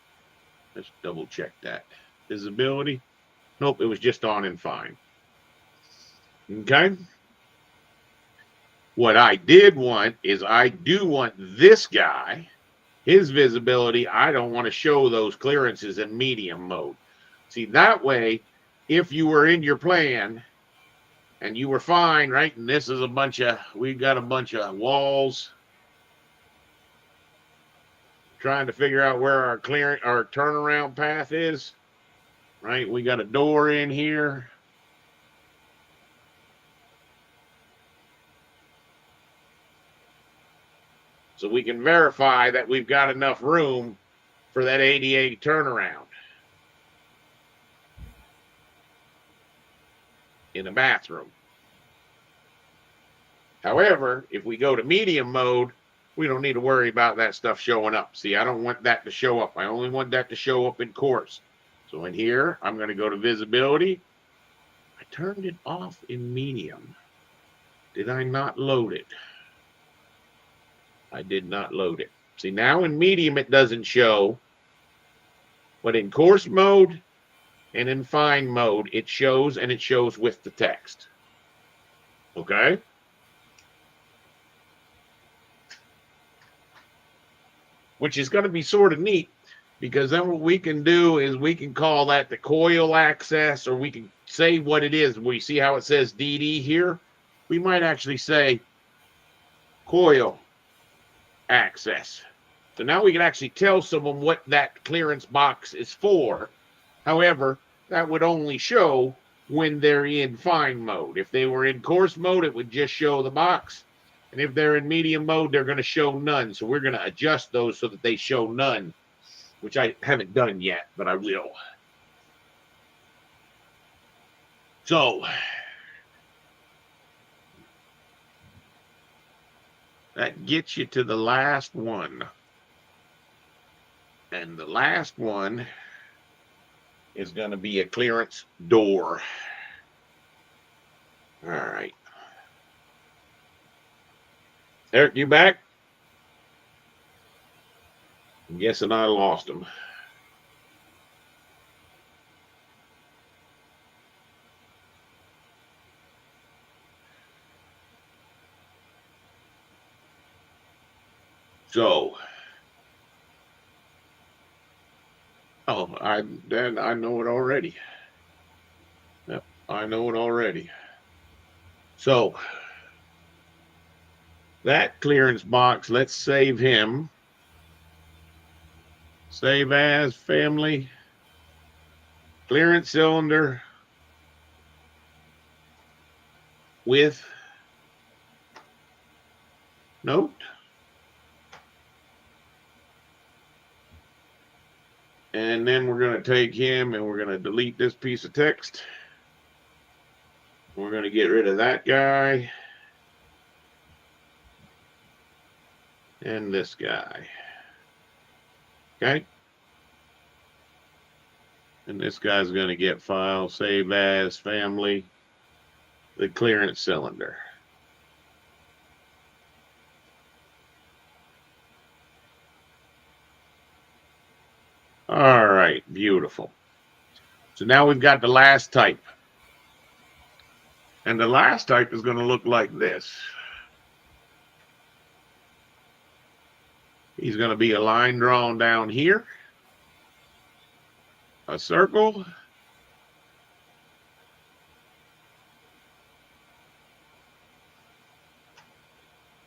Let's double check that. Visibility. Nope, it was just on in fine. Okay. What I did want is I do want this guy, his visibility, I don't want to show those clearances in medium mode. See, that way, if you were in your plan and you were fine, right? And this is we've got a bunch of walls. Trying to figure out where our turnaround path is, right? We got a door in here. So we can verify that we've got enough room for that ADA turnaround in the bathroom. However, if we go to medium mode, we don't need to worry about that stuff showing up. See, I don't want that to show up. I only want that to show up in course. So in here, I'm going to go to visibility. I turned it off in medium. Did I not load it? I did not load it. See, now in medium, it doesn't show. But in course mode and in fine mode, it shows, and it shows with the text. Okay? Which is going to be sort of neat, because then what we can do is we can call that the coil access, or we can say what it is. We see how it says DD here. We might actually say coil access. So now we can actually tell someone what that clearance box is for. However, that would only show when they're in fine mode. If they were in coarse mode, it would just show the box. And if they're in medium mode, they're going to show none. So we're going to adjust those so that they show none, which I haven't done yet, but I will. So that gets you to the last one. And the last one is going to be a clearance door. All right. Eric, you back? I'm guessing I lost him. So, I know it already. Yep, I know it already. So, that clearance box, let's save him. Save as family. Clearance cylinder with note. And then we're going to take him and we're going to delete this piece of text. We're going to get rid of that guy. And this guy. Okay. And this guy's going to get file, save as, family, the clearance cylinder. All right, beautiful. So now we've got the last type. And the last type is going to look like this. He's going to be a line drawn down here, a circle,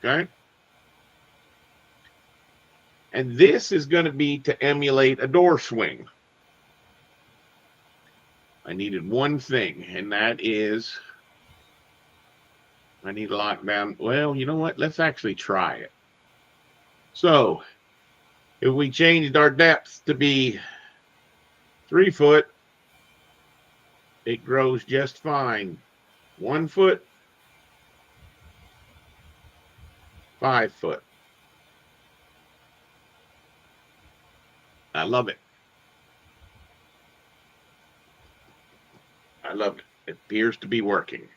okay? And this is going to be to emulate a door swing. I needed one thing, and that is I need to lock down. Well, you know what? Let's actually try it. So if we changed our depth to be 3 foot, it grows just fine. 1 foot, 5 foot. I love it. I love it. It appears to be working.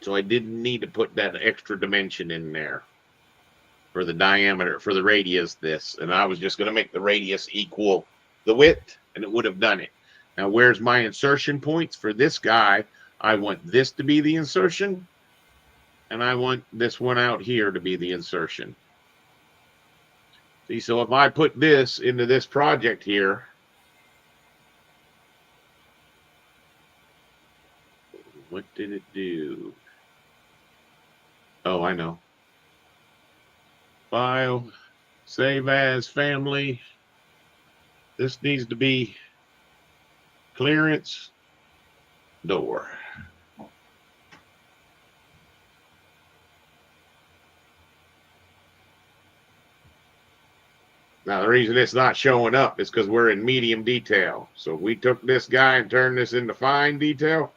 So I didn't need to put that extra dimension in there for the diameter, for the radius this. And I was just going to make the radius equal the width, and it would have done it. Now, where's my insertion points for this guy? I want this to be the insertion, and I want this one out here to be the insertion. See, so if I put this into this project here, what did it do? Oh, I know. File, save as, family. This needs to be clearance door. Now, the reason it's not showing up is because we're in medium detail. So if we took this guy and turned this into fine detail,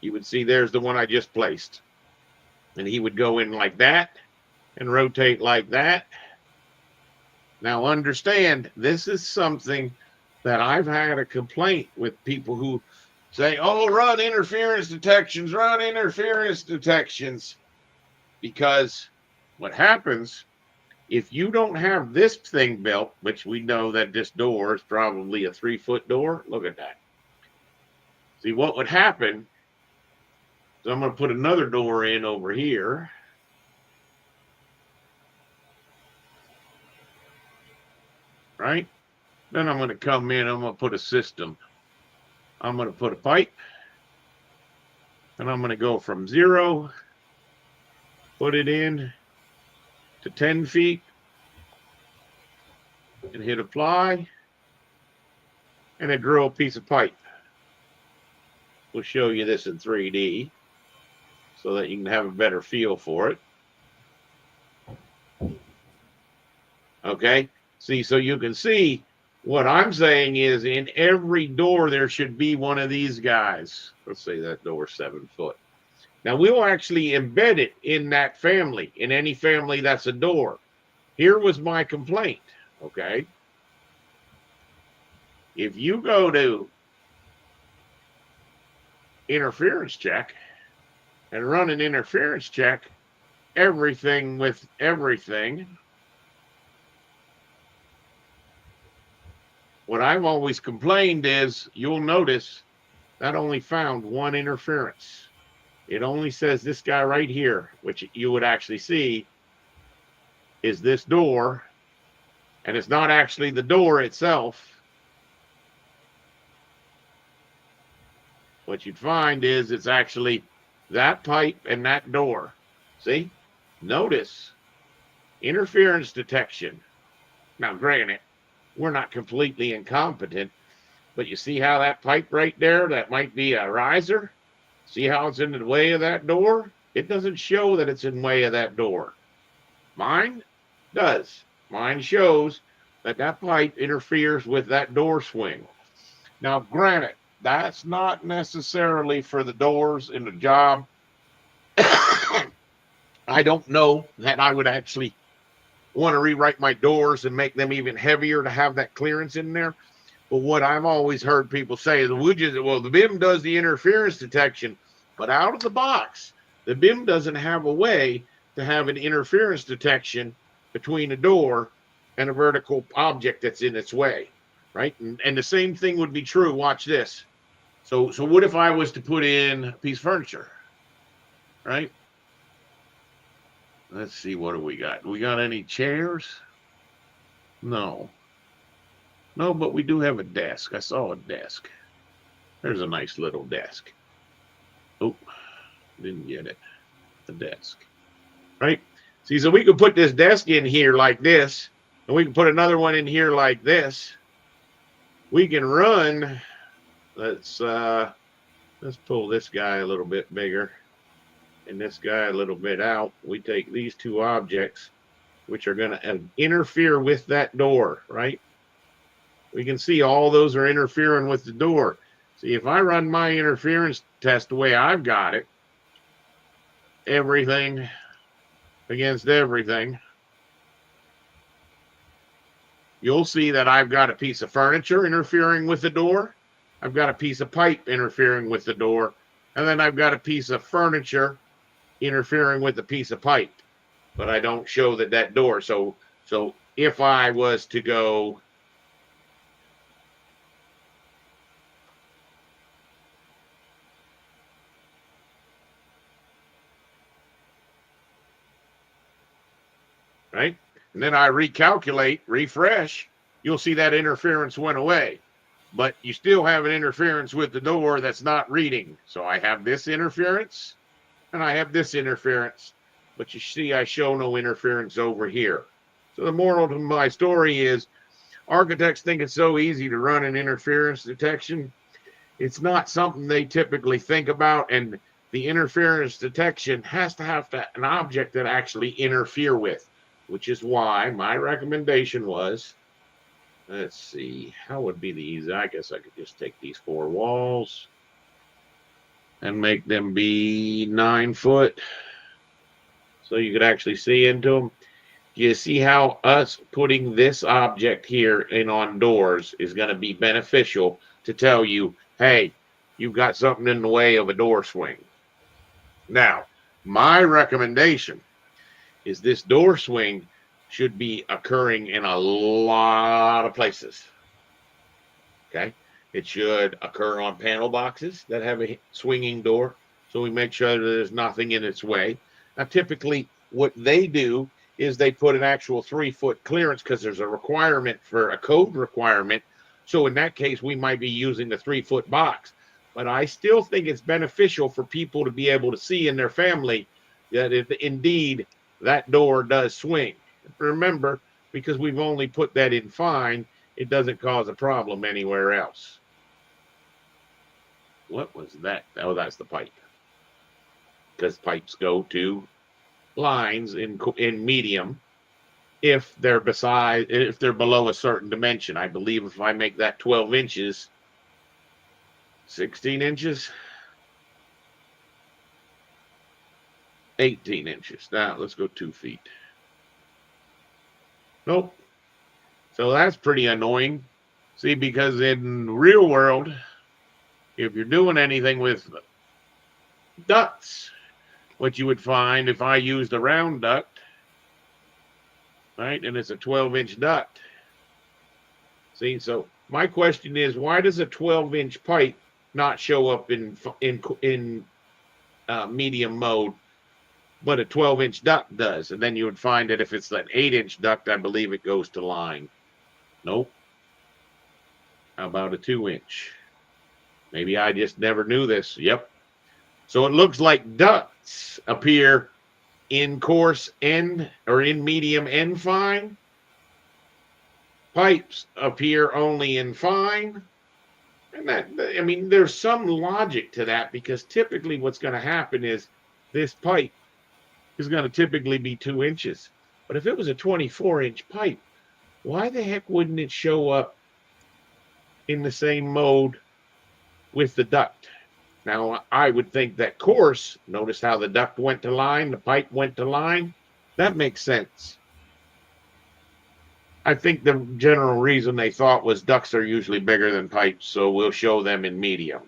you would see there's the one I just placed. And he would go in like that and rotate like that. Now understand, this is something that I've had a complaint with people who say, oh, run interference detections, because what happens if you don't have this thing built, which we know that this door is probably a 3-foot door. Look at that. See, what would happen is I'm going to put another door in over here. Right? Then I'm going to come in, I'm going to put a system. I'm going to put a pipe, and I'm going to go from 0, put it in to 10 feet, and hit apply, and I drill a piece of pipe. We'll show you this in 3D so that you can have a better feel for it. Okay? See, so you can see what I'm saying is in every door there should be one of these guys. Let's say that door's 7 foot. Now we'll actually embed it in that family, in any family that's a door. Here was my complaint, okay? If you go to interference check and run an interference check, everything with everything, what I've always complained is, you'll notice that only found one interference. It only says this guy right here, which you would actually see is this door, and it's not actually the door itself. What you'd find is it's actually that pipe and that door. See? Notice interference detection. Now, granted, we're not completely incompetent, but you see how that pipe right there, that might be a riser? See how it's in the way of that door? It doesn't show that it's in the way of that door. Mine does. Mine shows that that pipe interferes with that door swing. Now, granted, that's not necessarily for the doors in the job. I don't know that I would actually want to rewrite my doors and make them even heavier to have that clearance in there. But what I've always heard people say is, well, the BIM does the interference detection, but out of the box, the BIM doesn't have a way to have an interference detection between a door and a vertical object that's in its way, right? And the same thing would be true. Watch this. So what if I was to put in a piece of furniture, right? Let's see, what do we got? We got any chairs? No. No, but we do have a desk. I saw a desk. There's a nice little desk. Oh, didn't get it. The desk. Right? See, so we could put this desk in here like this, and we can put another one in here like this. We can run, let's pull this guy a little bit bigger and this guy a little bit out. We take these two objects, which are going to interfere with that door, right? We can see all those are interfering with the door. See, if I run my interference test the way I've got it, everything against everything, you'll see that I've got a piece of furniture interfering with the door. I've got a piece of pipe interfering with the door. And then I've got a piece of furniture interfering with a piece of pipe. But I don't show that door. So if I was to go right, and then I recalculate, refresh, you'll see that interference went away. But you still have an interference with the door that's not reading. So I have this interference and I have this interference. But you see, I show no interference over here. So the moral to my story is, architects think it's so easy to run an interference detection. It's not something they typically think about. And the interference detection has to have an object that actually interfere with, which is why my recommendation was, let's see, how would be the easy? I guess I could just take these 4 walls and make them be 9 foot. so you could actually see into them. You see how us putting this object here in on doors is going to be beneficial to tell you, hey, you've got something in the way of a door swing. Now, my recommendation is this door swing should be occurring in a lot of places. Okay. It should occur on panel boxes that have a swinging door. So we make sure that there's nothing in its way. Now, typically, what they do is they put an actual 3-foot clearance because there's a requirement for a code requirement. So in that case, we might be using the 3-foot box. But I still think it's beneficial for people to be able to see in their family that indeed that door does swing. Remember, because we've only put that in fine, it doesn't cause a problem anywhere else. What was that? Oh, that's the pipe. Because pipes go to lines in medium if they're below a certain dimension. I believe if I make that 12 inches, 16 inches, 18 inches. Now let's go 2 feet. Nope. So that's pretty annoying. See, because in real world, if you're doing anything with ducts, what you would find if I used a round duct, right, and it's a 12-inch duct. See, so my question is, why does a 12-inch pipe not show up in medium mode, but a 12-inch duct does? And then you would find that if it's an 8-inch duct, I believe it goes to line. Nope. How about a 2-inch? Maybe I just never knew this. Yep. So it looks like ducts appear in coarse and or in medium and fine. Pipes appear only in fine. And that, I mean, there's some logic to that because typically what's going to happen is this pipe is going to typically be 2 inches. But if it was a 24-inch pipe, why the heck wouldn't it show up in the same mode with the duct? Now, I would think that coarse, notice how the duct went to line, the pipe went to line. That makes sense. I think the general reason they thought was ducts are usually bigger than pipes, so we'll show them in medium.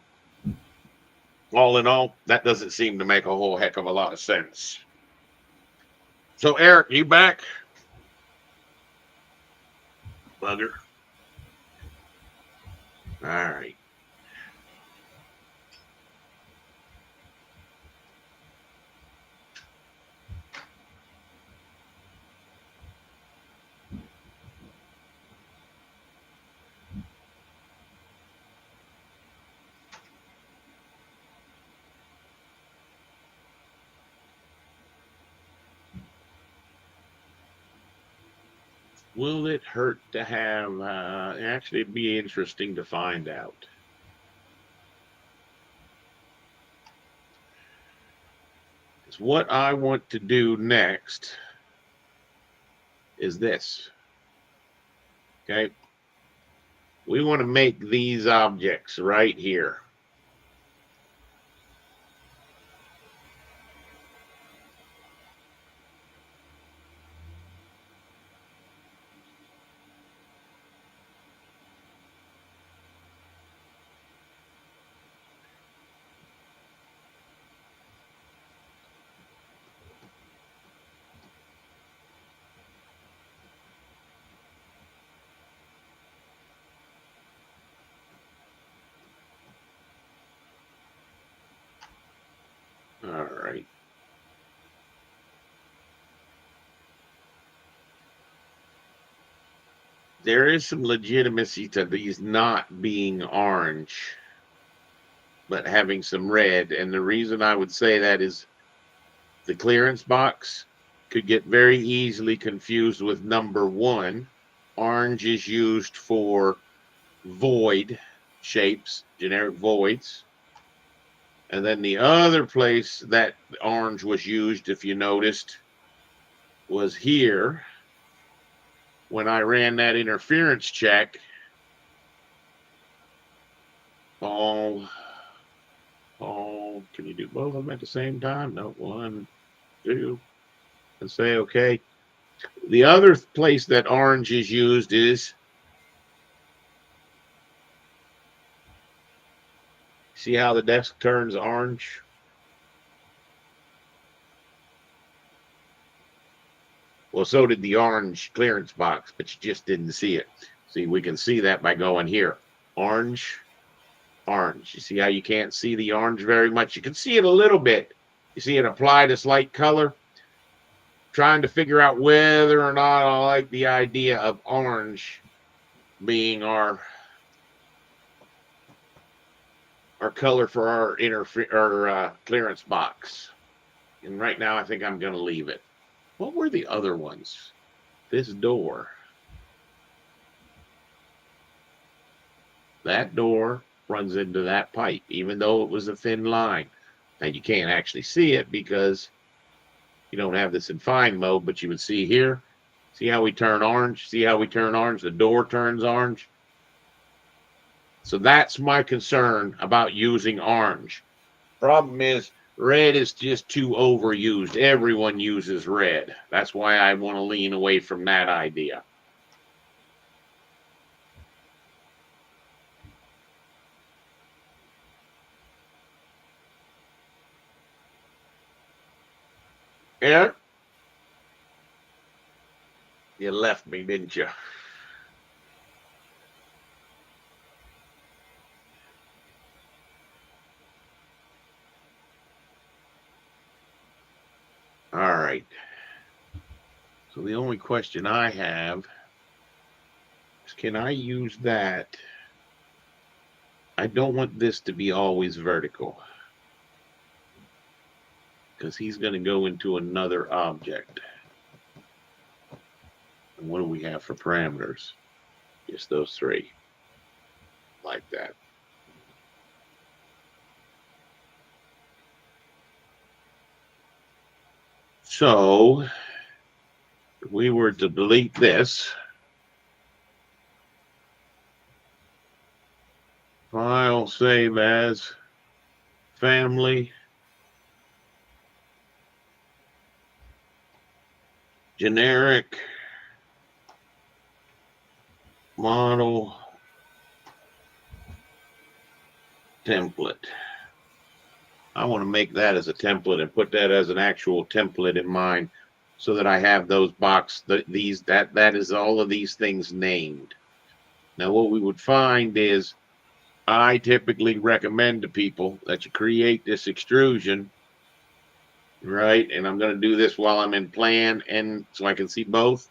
All in all, that doesn't seem to make a whole heck of a lot of sense. So, Eric, you back? Bugger. All right. Will it hurt to have, actually, it'd be interesting to find out. Because what I want to do next is this. Okay. We want to make these objects right here. All right. There is some legitimacy to these not being orange, but having some red. And the reason I would say that is the clearance box could get very easily confused with number 1. Orange is used for void shapes, generic voids. And then the other place that orange was used, if you noticed, was here when I ran that interference check. Oh, can you do both of them at the same time? No, 1, 2. and say okay. The other place that orange is used is, see how the desk turns orange? Well, so did the orange clearance box, but you just didn't see it. See, we can see that by going here. Orange, orange. You see how you can't see the orange very much? You can see it a little bit. You see it applied as light color. Trying to figure out whether or not I like the idea of orange being our color for our clearance box. And right now I think I'm going to leave it. What were the other ones? This door. That door runs into that pipe, even though it was a thin line. And you can't actually see it because you don't have this in fine mode, but you would see here. See how we turn orange? See how we turn orange? The door turns orange. So that's my concern about using orange. Problem is, red is just too overused. Everyone uses red. That's why I want to lean away from that idea. Yeah? You left me, didn't you? All right. So the only question I have is, can I use that? I don't want this to be always vertical, because he's going to go into another object. And what do we have for parameters? Just those three. Like that. So, if we were to delete this, file, save as, family, generic, model, template. I want to make that as a template and put that as an actual template in mind, so that I have those that is all of these things named. Now what we would find is, I typically recommend to people that you create this extrusion, right? And I'm going to do this while I'm in plan, and so I can see both.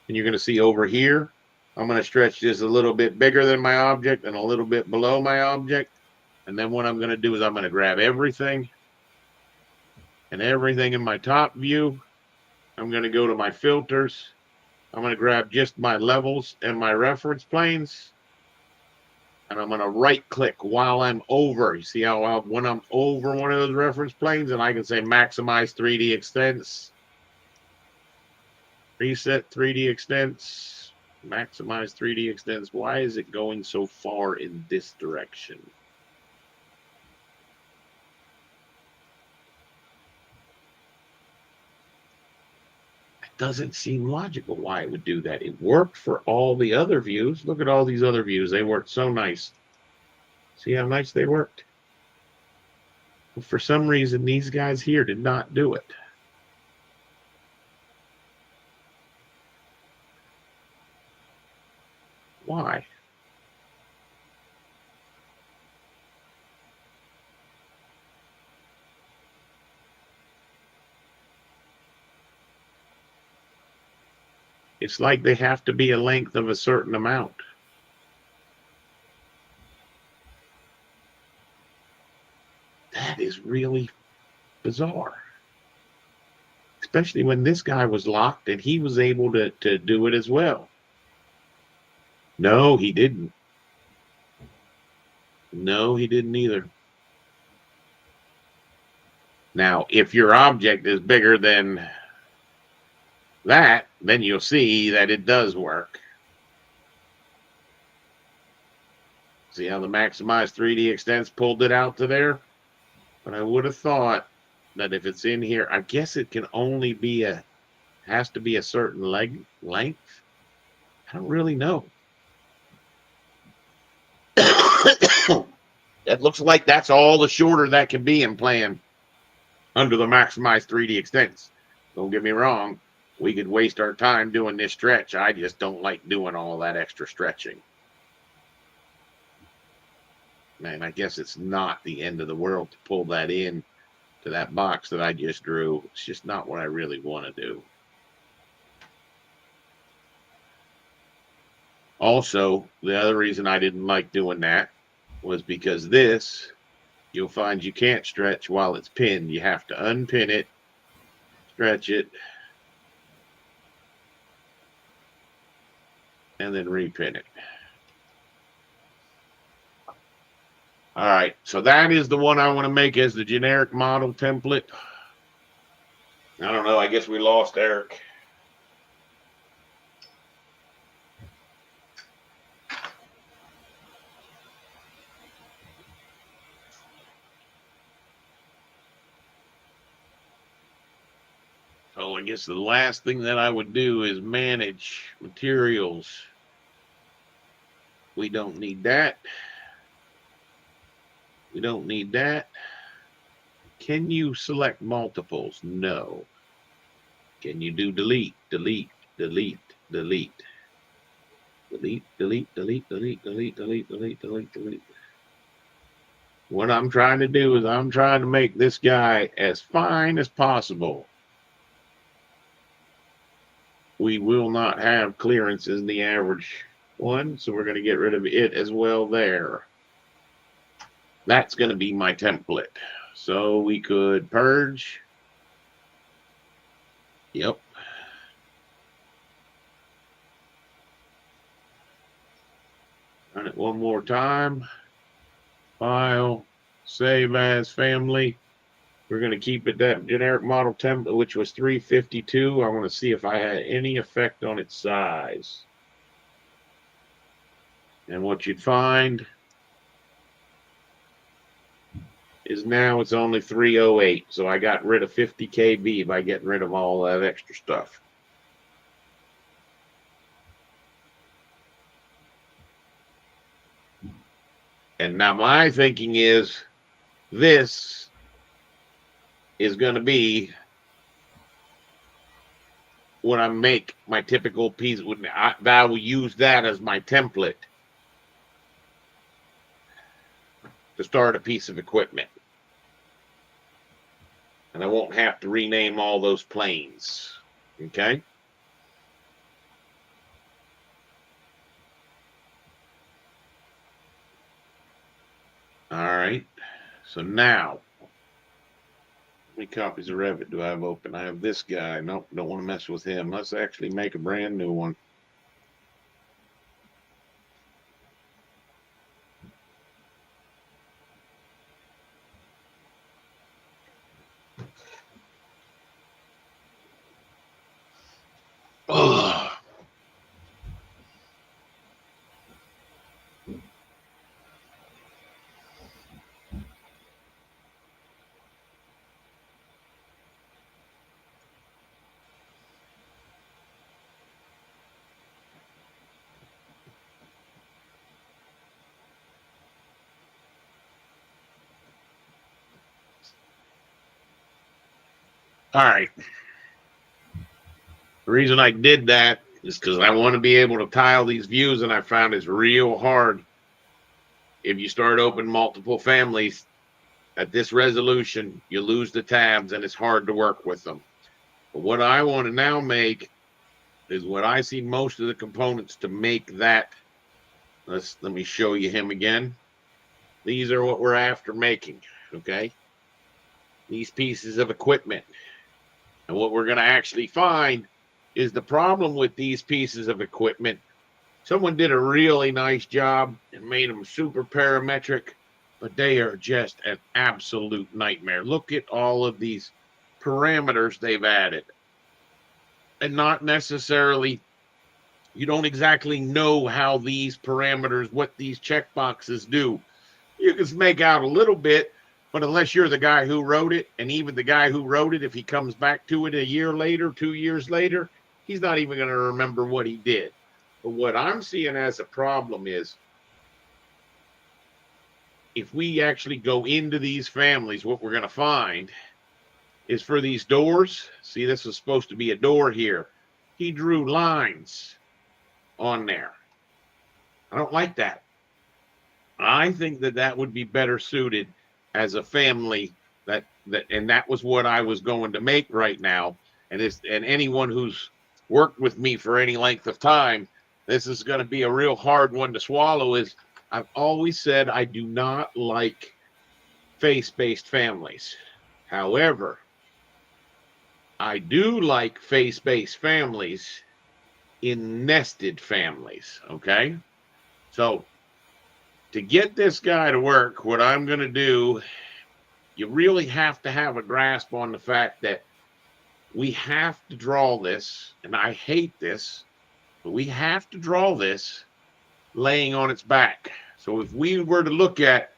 And you're going to see over here, I'm going to stretch this a little bit bigger than my object and a little bit below my object. And then what I'm going to do is I'm going to grab everything and everything in my top view. I'm going to go to my filters. I'm going to grab just my levels and my reference planes. And I'm going to right click while I'm over. You see how when I'm over one of those reference planes, and I can say maximize 3D extents, reset 3D extents, maximize 3D extents. Why is it going so far in this direction? Doesn't seem logical why it would do that. It worked for all the other views. Look at all these other views. They worked so nice. See how nice they worked? But for some reason, these guys here did not do it. Why? It's like they have to be a length of a certain amount. That is really bizarre. Especially when this guy was locked and he was able to do it as well. No, he didn't. No, he didn't either. Now, if your object is bigger than that, then you'll see that it does work. See how the maximize 3D extents pulled it out to there? But I would have thought that if it's in here, I guess it can only be a has to be a certain length. I don't really know. It looks like that's all the shorter that can be in plan under the maximized 3D extents. Don't get me wrong. We could waste our time doing this stretch. I just don't like doing all that extra stretching. Man, I guess it's not the end of the world to pull that in to that box that I just drew. It's just not what I really want to do. Also, the other reason I didn't like doing that was because this, you'll find you can't stretch while it's pinned. You have to unpin it, stretch it, and then repin it. All right, so that is the one I want to make as the generic model template. I don't know, I guess we lost Eric. So I guess the last thing that I would do is manage materials. We don't need that. We don't need that. Can you select multiples? No. Can you do delete, delete, delete, delete? Delete, delete, delete, delete, delete, delete, delete, delete, delete. What I'm trying to do is I'm trying to make this guy as fine as possible. We will not have clearance in the average one, so we're going to get rid of it as well there. That's going to be my template. So we could purge. Yep. Run it one more time. File, save as family. We're going to keep it that generic model template, which was 352. I want to see if I had any effect on its size. And what you'd find is now it's only 308. So I got rid of 50 KB by getting rid of all that extra stuff. And now my thinking is this is going to be when I make my typical piece. I will use that as my template to start a piece of equipment. And I won't have to rename all those planes. Okay? All right. So now, how many copies of Revit do I have open? I have this guy. Nope, don't want to mess with him. Let's actually make a brand new one. Ugh. All right. The reason I did that is because I want to be able to tile these views, and I found it's real hard. If you start open multiple families at this resolution, you lose the tabs, and it's hard to work with them. But what I want to now make is what I see most of the components to make that. Let me show you him again. These are what we're after making, okay? These pieces of equipment. And what we're going to actually find is the problem with these pieces of equipment. Someone did a really nice job and made them super parametric, but they are just an absolute nightmare. Look at all of these parameters they've added. And not necessarily, you don't exactly know how these parameters, what these checkboxes do. You can make out a little bit, But unless you're the guy who wrote it, and even the guy who wrote it, if he comes back to it a year later, 2 years later, he's not even going to remember what he did. But what I'm seeing as a problem is if we actually go into these families, what we're going to find is for these doors. See, this is supposed to be a door here. He drew lines on there. I don't like that. I think that would be better suited as a family and that was what I was going to make right now. And anyone who's worked with me for any length of time, this is going to be a real hard one to swallow. Is I've always said I do not like face-based families. However, I do like face-based families in nested families. Okay, so to get this guy to work, what I'm going to do, you really have to have a grasp on the fact that we have to draw this, and I hate this, but we have to draw this laying on its back. So if we were to look at,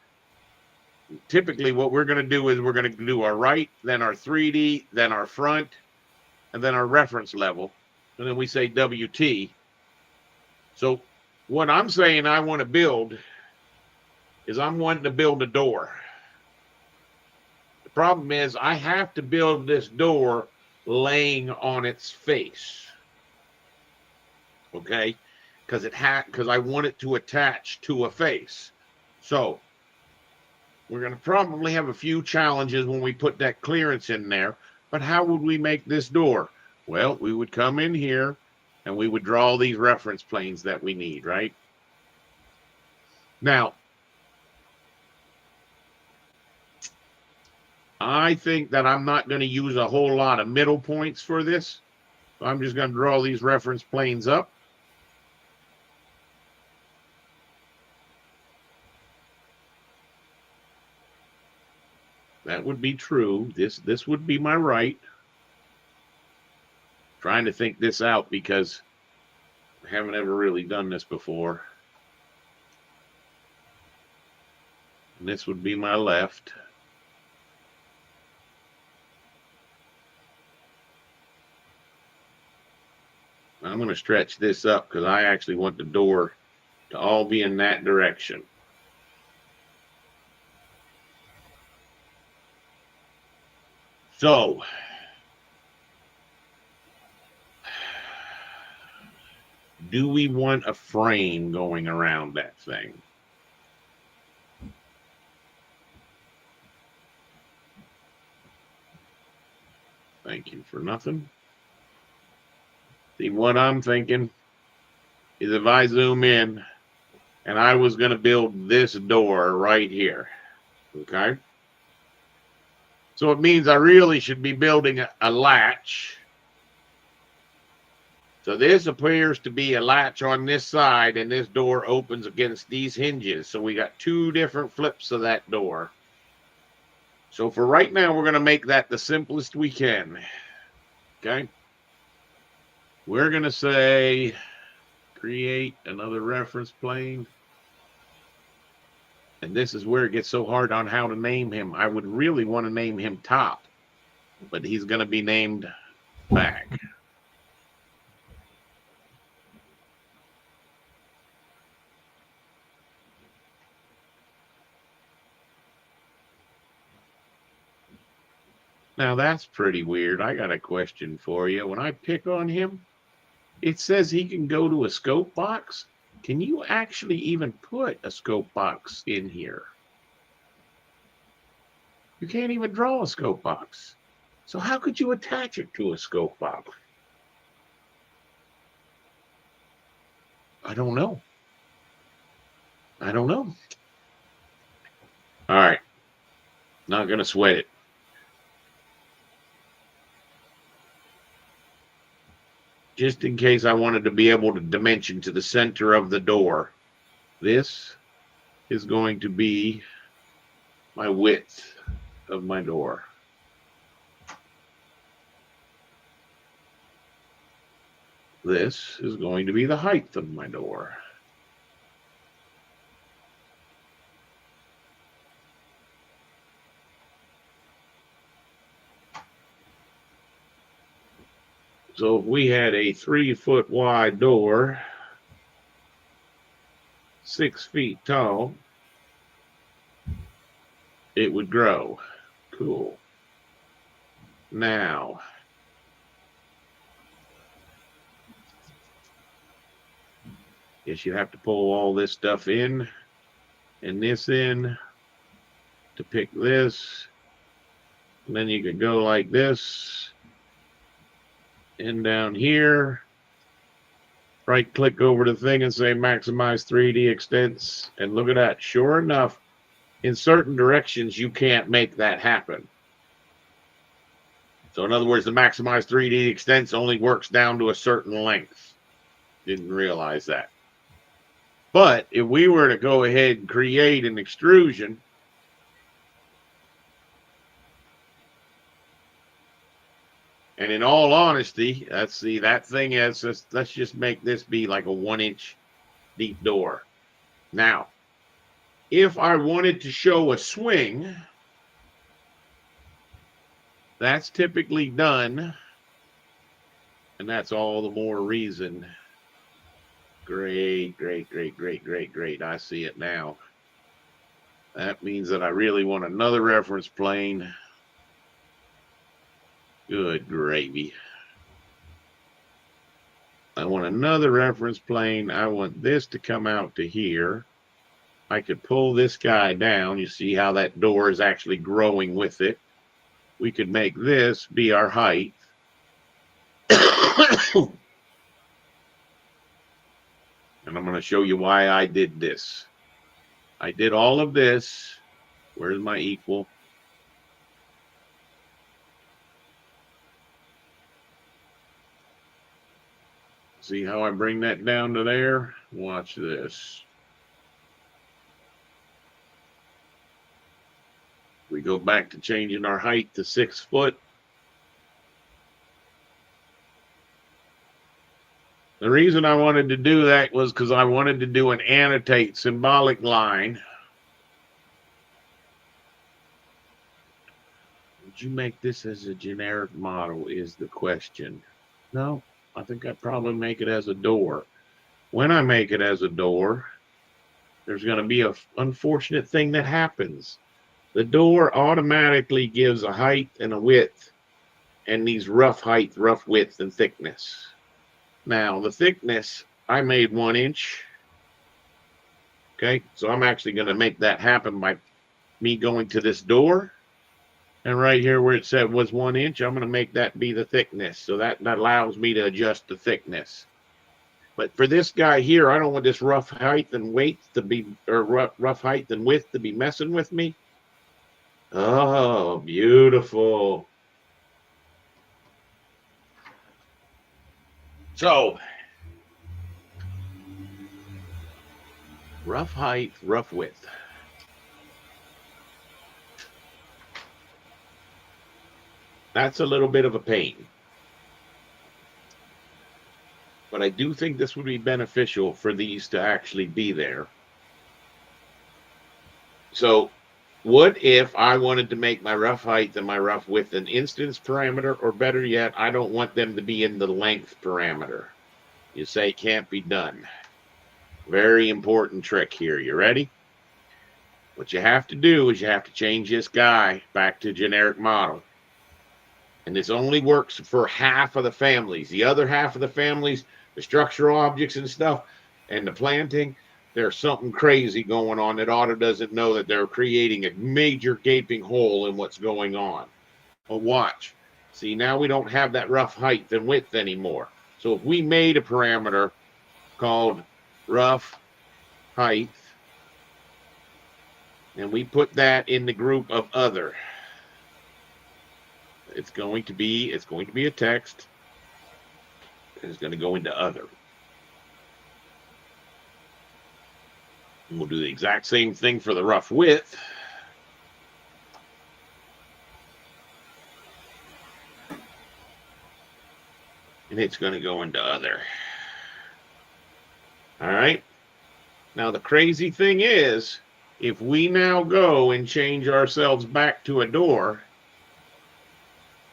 typically what we're going to do is we're going to do our right, then our 3D, then our front, and then our reference level, and then we say WT. So what I'm saying I want to build is I'm wanting to build a door. The problem is I have to build this door laying on its face. Okay? Because I want it to attach to a face. So we're going to probably have a few challenges when we put that clearance in there. But how would we make this door? Well, we would come in here and we would draw these reference planes that we need, right? Now, I think that I'm not going to use a whole lot of middle points for this. So I'm just going to draw these reference planes up. That would be true. This would be my right. Trying to think this out because I haven't ever really done this before. And this would be my left. I'm going to stretch this up because I actually want the door to all be in that direction. So, do we want a frame going around that thing? Thank you for nothing. See, what I'm thinking is if I zoom in and I was going to build this door right here, okay? So it means I really should be building a latch. So this appears to be a latch on this side, and this door opens against these hinges. So we got two different flips of that door. So for right now, we're going to make that the simplest we can. Okay? We're going to say, create another reference plane. And this is where it gets so hard on how to name him. I would really want to name him Top, but he's going to be named Back. Now that's pretty weird. I got a question for you. When I pick on him, it says he can go to a scope box. Can you actually even put a scope box in here? You can't even draw a scope box. So how could you attach it to a scope box? I don't know. All right. Not going to sweat it. Just in case I wanted to be able to dimension to the center of the door, this is going to be my width of my door. This is going to be the height of my door. So if we had a 3-foot wide door, 6 feet tall, it would grow. Cool. Now, guess you have to pull all this stuff in and this in to pick this. And then you could go like this. And down here, right click over the thing and say maximize 3D extents. And look at that. Sure enough, in certain directions, you can't make that happen. So in other words, the maximize 3D extents only works down to a certain length. Didn't realize that. But if we were to go ahead and create an extrusion, and in all honesty, let's see, that thing is, let's just make this be like a 1-inch deep door. Now, if I wanted to show a swing, that's typically done, and that's all the more reason. Great. I see it now. That means that I really want another reference plane. Good gravy. I want another reference plane. I want this to come out to here. I could pull this guy down. You see how that door is actually growing with it. We could make this be our height. And I'm going to show you why I did this. I did all of this. Where's my equal? See how I bring that down to there? Watch this. We go back to changing our height to 6 foot. The reason I wanted to do that was because I wanted to do an annotate symbolic line. Would you make this as a generic model is the question. No, I think I'd probably make it as a door. When I make it as a door, there's going to be an unfortunate thing that happens. The door automatically gives a height and a width, and these rough height, rough width, and thickness. Now, the thickness, I made 1 inch. Okay, so I'm actually going to make that happen by me going to this door. And right here where it said was 1 inch, I'm going to make that be the thickness. So that allows me to adjust the thickness. But for this guy here, I don't want this rough height and weight to be, or rough height and width to be messing with me. Oh, beautiful. So, rough height, rough width. That's a little bit of a pain. But I do think this would be beneficial for these to actually be there. So, what if I wanted to make my rough height and my rough width an instance parameter, or better yet, I don't want them to be in the length parameter? You say can't be done. Very important trick here. You ready? What you have to do is you have to change this guy back to generic model. And this only works for half of the families. The other half of the families, the structural objects and stuff, and the planting, there's something crazy going on that Auto doesn't know, that they're creating a major gaping hole in what's going on. But watch. See, now we don't have that rough height and width anymore. So if we made a parameter called rough height, and we put that in the group of other, it's going to be a text, and it's going to go into other. And we'll do the exact same thing for the rough width. And it's going to go into other. All right. Now, the crazy thing is, if we now go and change ourselves back to a door,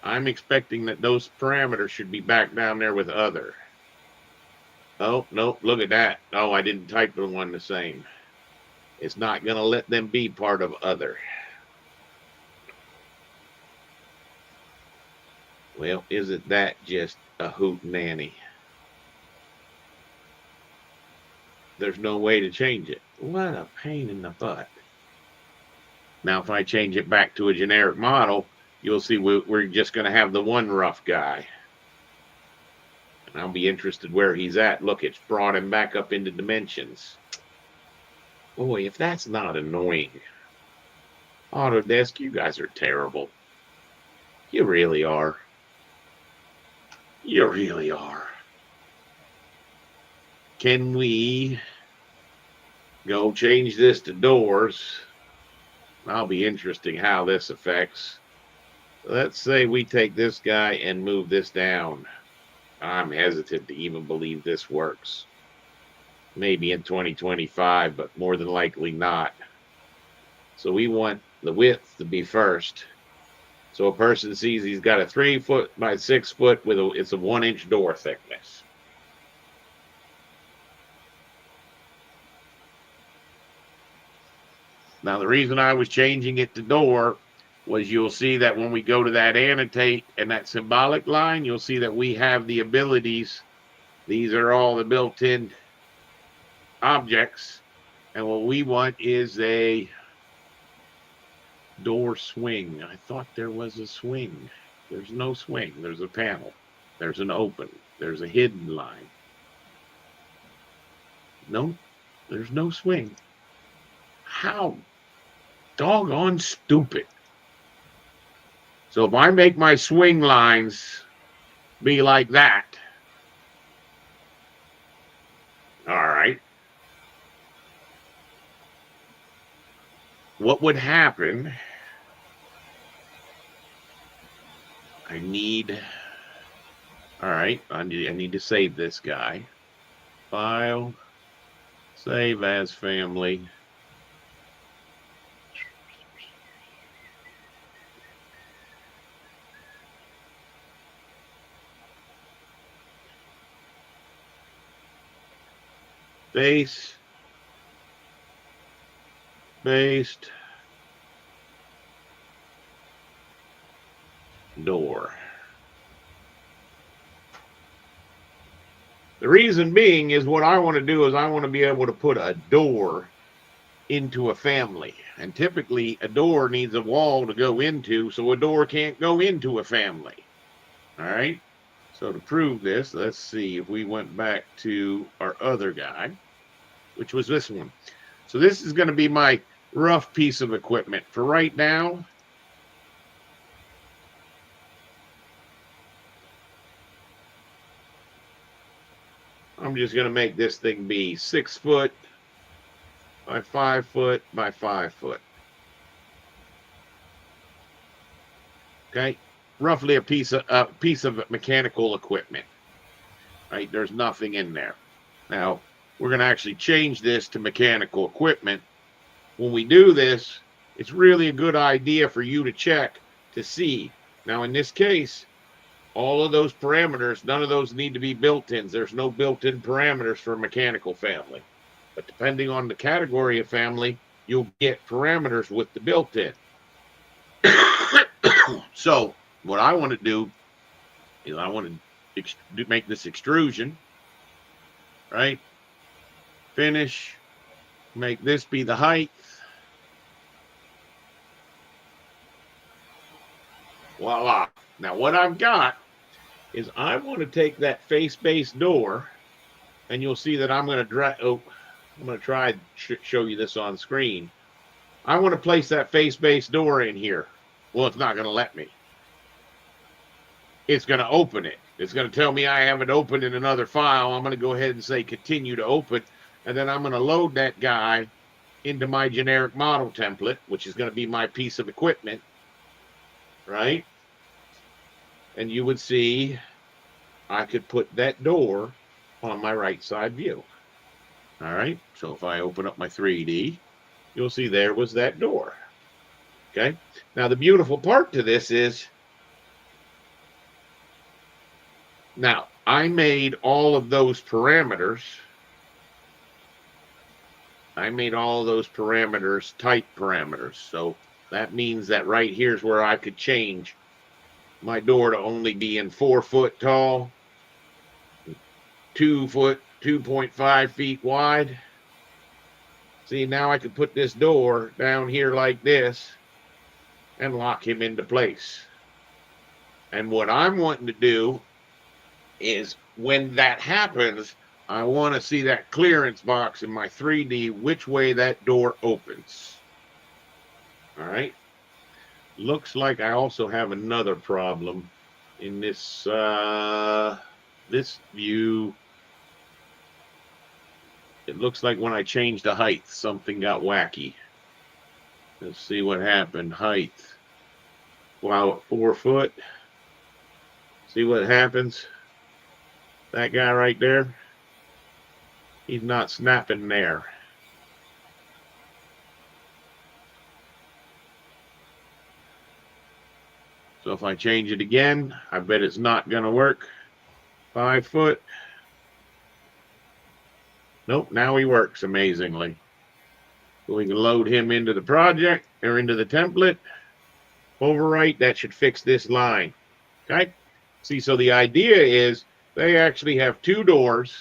I'm expecting that those parameters should be back down there with other. Oh, nope, look at that. Oh, I didn't type the one the same. It's not going to let them be part of other. Well, isn't that just a hoot nanny? There's no way to change it. What a pain in the butt. Now, if I change it back to a generic model, you'll see we're just going to have the one rough guy. And I'll be interested where he's at. Look, it's brought him back up into dimensions. Boy, if that's not annoying. Autodesk, you guys are terrible. You really are. You really are. Can we go change this to doors? That'll be interesting how this affects. Let's say we take this guy and move this down. I'm hesitant to even believe this works. Maybe in 2025, but more than likely not. So we want the width to be first. So a person sees he's got a 3 foot by 6 foot with it's a 1 inch door thickness. Now the reason I was changing it to door was you'll see that when we go to that annotate and that symbolic line, you'll see that we have the abilities. These are all the built-in objects. And what we want is a door swing. I thought there was a swing. There's no swing. There's a panel. There's an open. There's a hidden line. No, there's no swing. How doggone stupid. So if I make my swing lines be like that, all right, what would happen? I need to save this guy. File, save as family. Base, based, door. The reason being is what I want to do is I want to be able to put a door into a family. And typically a door needs a wall to go into, so a door can't go into a family. All right. So to prove this, let's see if we went back to our other guy, which was this one. So this is going to be my rough piece of equipment for right now. I'm just going to make this thing be 6 foot by 5 foot by 5 foot. Okay. Roughly a piece of mechanical equipment, right? There's nothing in there. Now, we're going to actually change this to mechanical equipment. When we do this, it's really a good idea for you to check to see. Now, in this case, all of those parameters, none of those need to be built-ins. There's no built-in parameters for a mechanical family. But depending on the category of family, you'll get parameters with the built-in. So, what I want to do is I want to make this extrusion, right? Finish, make this be the height. Voila. Now what I've got is I want to take that face-based door, and you'll see that I'm going to try to show you this on screen. I want to place that face-based door in here. Well, it's not going to let me. It's going to open it. It's going to tell me I have it open in another file. I'm going to go ahead and say continue to open, and then I'm going to load that guy into my generic model template, which is going to be my piece of equipment, right? And you would see I could put that door on my right side view. All right, so if I open up my 3D, you'll see there was that door. Okay, now the beautiful part to this is Now, I made all of those parameters. I made all of those parameters type parameters. So that means that right here's where I could change my door to only be in 4 foot tall, 2 foot, 2.5 feet wide. See, now I could put this door down here like this and lock him into place. And what I'm wanting to do is when that happens, I want to see that clearance box in my 3D, which way that door opens. All right. Looks like I also have another problem in this this view. It looks like when I changed the height, something got wacky. Let's see what happened. Height. Wow, at 4 foot. See what happens? That guy right there, he's not snapping there. So if I change it again, I bet it's not going to work. 5 foot. Nope, now he works amazingly. So we can load him into the project or into the template. Overwrite, that should fix this line. Okay? See, so the idea is they actually have 2 doors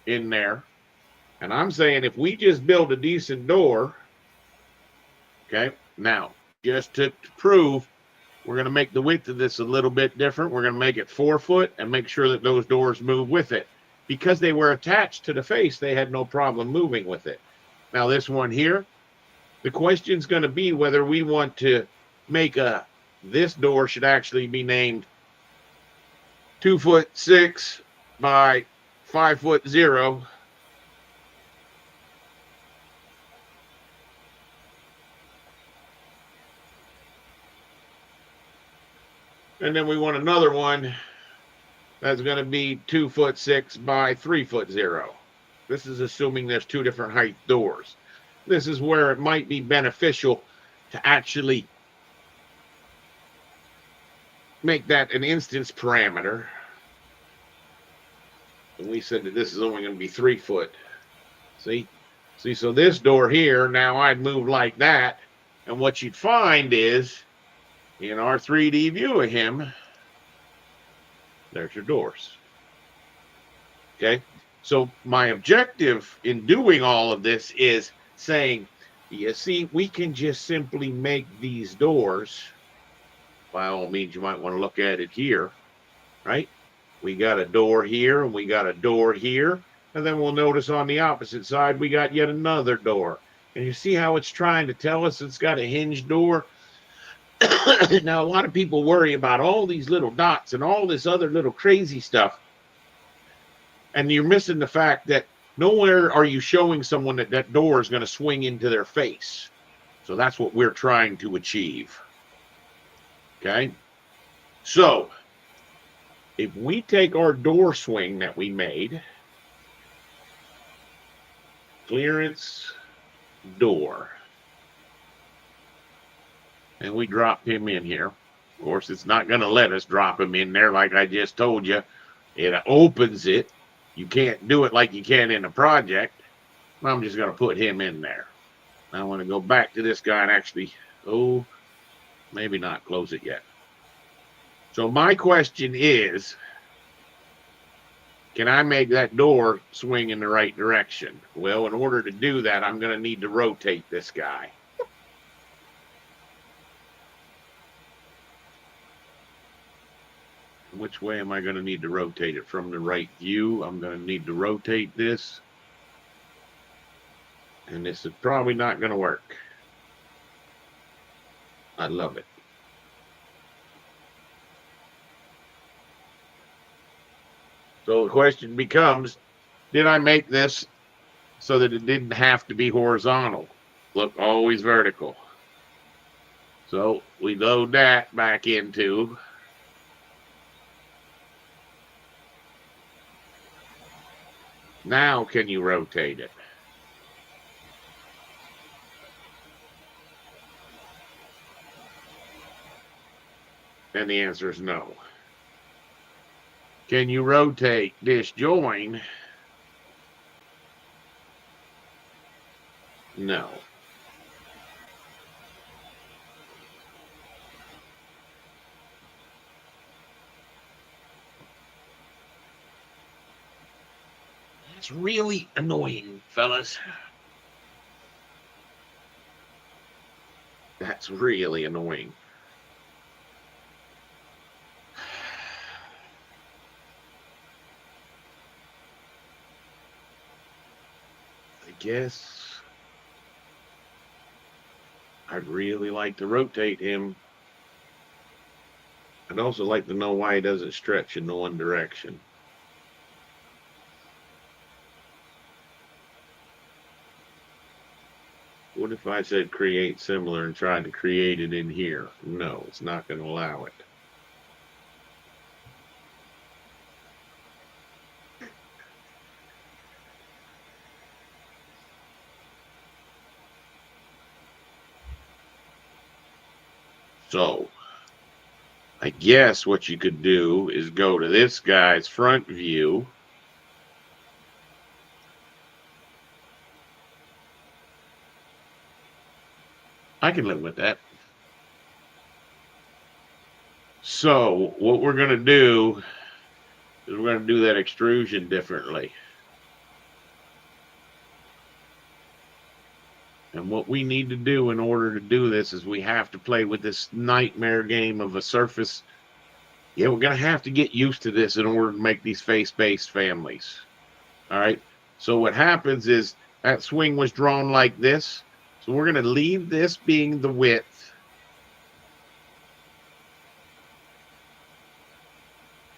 in there. And I'm saying if we just build a decent door, okay, now, just to prove, we're going to make the width of this a little bit different. We're going to make it 4 foot and make sure that those doors move with it. Because they were attached to the face, they had no problem moving with it. Now, this one here, the question's going to be whether we want to make this door should actually be named 2'6" by 5'0". And then we want another one that's going to be 2'6" by 3'0". This is assuming there's 2 different height doors. This is where it might be beneficial to actually make that an instance parameter. And we said that this is only going to be 3 foot. See, so this door here, now I'd move like that. And what you'd find is, in our 3D view of him, there's your doors. Okay, so my objective in doing all of this is saying, you see, we can just simply make these doors. By all means, you might want to look at it here, right? We got a door here and we got a door here. And then we'll notice on the opposite side, we got yet another door. And you see how it's trying to tell us it's got a hinged door? Now, a lot of people worry about all these little dots and all this other little crazy stuff. And you're missing the fact that nowhere are you showing someone that that door is going to swing into their face. So that's what we're trying to achieve. Okay? So, if we take our door swing that we made, clearance door, and we drop him in here. Of course, it's not going to let us drop him in there like I just told you. It opens it. You can't do it like you can in a project. I'm just going to put him in there. I want to go back to this guy and actually, maybe not close it yet. So my question is, can I make that door swing in the right direction? Well, in order to do that, I'm going to need to rotate this guy. Which way am I going to need to rotate it? From the right view, I'm going to need to rotate this. And this is probably not going to work. I love it. So the question becomes, did I make this so that it didn't have to be horizontal? Look, always vertical. So we load that back into. Now can you rotate it? And the answer is no. Can you rotate this join? No. It's really annoying, fellas. That's really annoying. I guess I'd really like to rotate him. I'd also like to know why he doesn't stretch in the one direction. What if I said create similar and tried to create it in here? No, it's not going to allow it. So, I guess what you could do is go to this guy's front view. I can live with that. So, what we're going to do is we're going to do that extrusion differently. And what we need to do in order to do this is we have to play with this nightmare game of a surface. Yeah, we're going to have to get used to this in order to make these face-based families. All right. So what happens is that swing was drawn like this. So we're going to leave this being the width.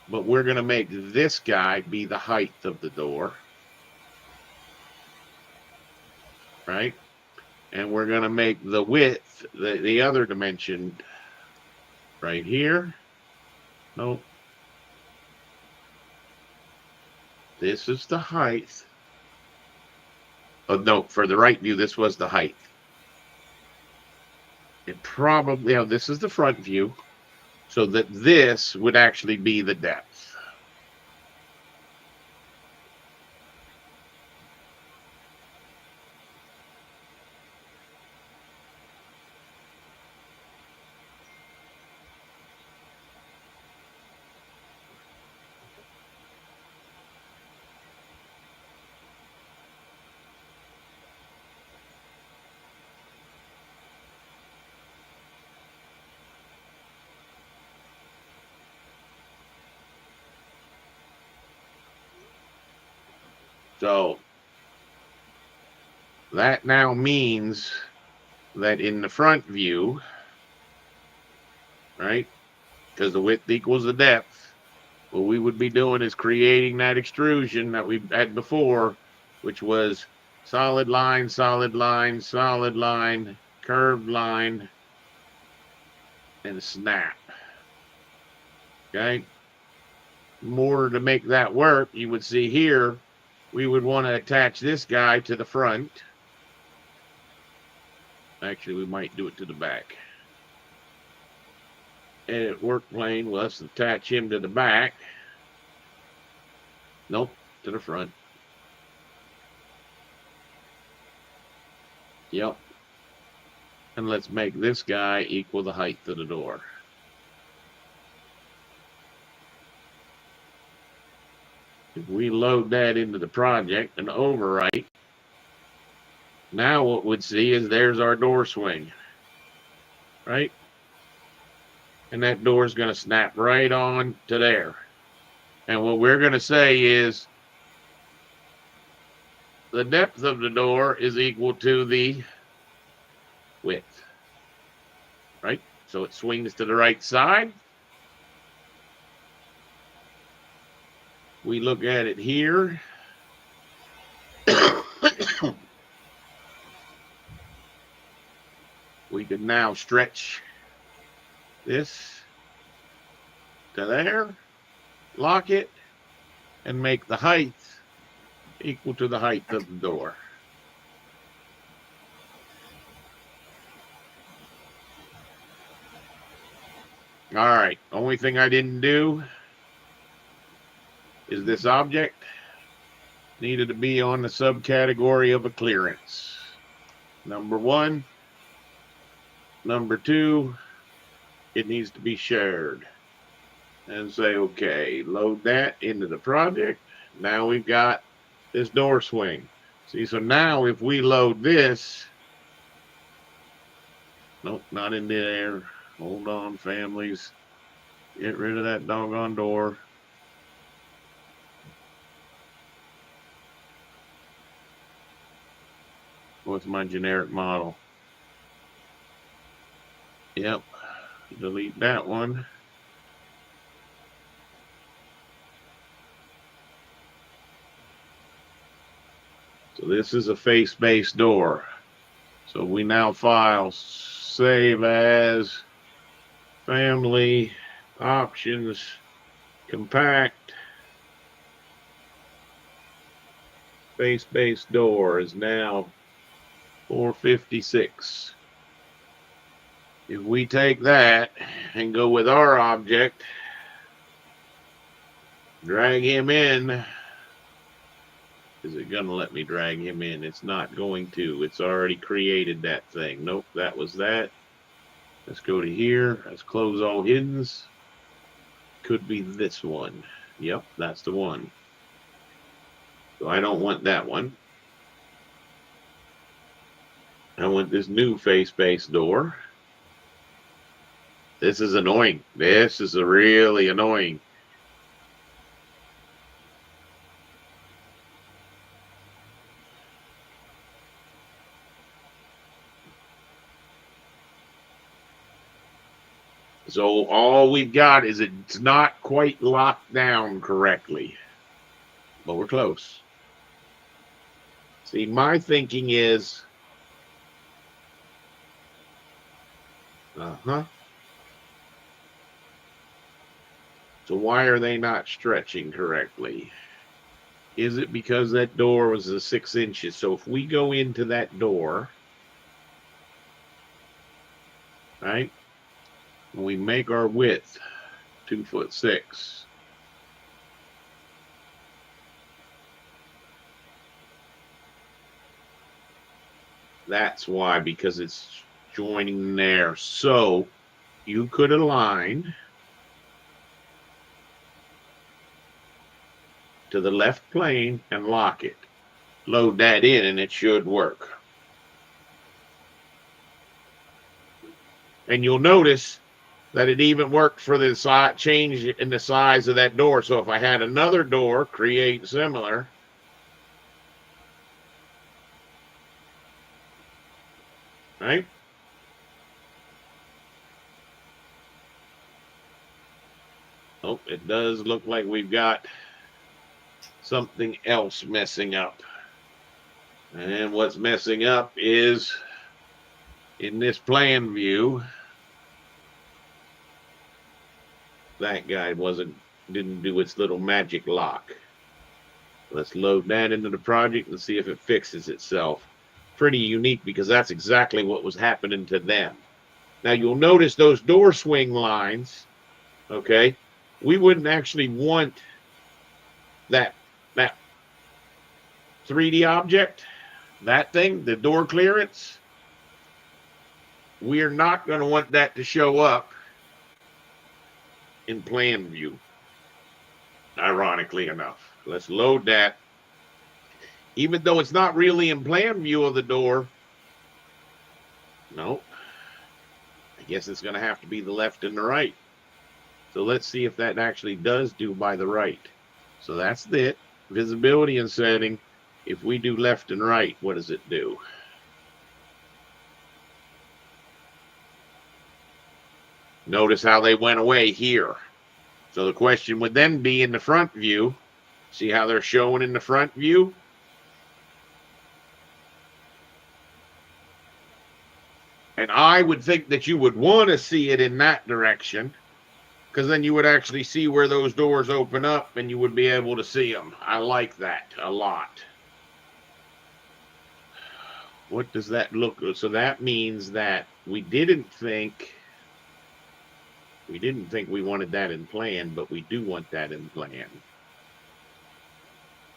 But we're going to make this guy be the height of the door. Right? And we're going to make the width, the other dimension right here. Nope. This is the height. Oh, no, for the right view, this was the height. It probably, this is the front view. So that this would actually be the depth. So that now means that in the front view, right, because the width equals the depth, what we would be doing is creating that extrusion that we had before, which was solid line, solid line, solid line, curved line, and snap. Okay? In order to make that work, you would see here, we would want to attach this guy to the front. Actually, we might do it to the back. Edit work plane, let's attach him to the back. Nope, to the front. Yep. And let's make this guy equal the height of the door. If we load that into the project and overwrite, now what we'd see is there's our door swing, right? And that door is going to snap right on to there. And what we're going to say is the depth of the door is equal to the width, right? So it swings to the right side. We look at it here. We can now stretch this to there, lock it, and make the height equal to the height of the door. All right, only thing I didn't do is this object needed to be on the subcategory of a clearance. Number 1. Number 2, it needs to be shared. And say, okay, load that into the project. Now we've got this door swing. See, so now if we load this, nope, not in there. Hold on, families. Get rid of that doggone door. What's my generic model? Yep. Delete that one. So this is a face-based door. So we now file save as family options compact face-based door is now 456. If we take that and go with our object, drag him in, is it going to let me drag him in? It's not going to. It's already created that thing. Nope, that was that. Let's go to here. Let's close all hiddens. Could be this one. Yep, that's the one. So I don't want that one. I want this new face-based door. This is annoying. This is really annoying. So all we've got is it's not quite locked down correctly, but we're close. See, my thinking is, so why are they not stretching correctly? Is it because that door was a 6 inches? So if we go into that door, right, we make our width 2'6". That's why, because it's joining there. So you could align to the left plane and lock it. Load that in and it should work. And you'll notice that it even worked for the change in the size of that door. So if I had another door create similar, right? Oh, it does look like we've got something else messing up. And what's messing up is in this plan view, that guy didn't do its little magic lock. Let's load that into the project and see if it fixes itself. Pretty unique because that's exactly what was happening to them. Now you'll notice those door swing lines, okay? We wouldn't actually want that 3D object, that thing, the door clearance. We are not going to want that to show up in plan view, ironically enough. Let's load that. Even though it's not really in plan view of the door, no, I guess it's going to have to be the left and the right. So let's see if that actually does do by the right. So that's it. Visibility and setting. If we do left and right, what does it do? Notice how they went away here. So the question would then be in the front view. See how they're showing in the front view? And I would think that you would want to see it in that direction, because then you would actually see where those doors open up and you would be able to see them. I like that a lot. What does that look like? So that means that we didn't think we wanted that in plan, but we do want that in plan.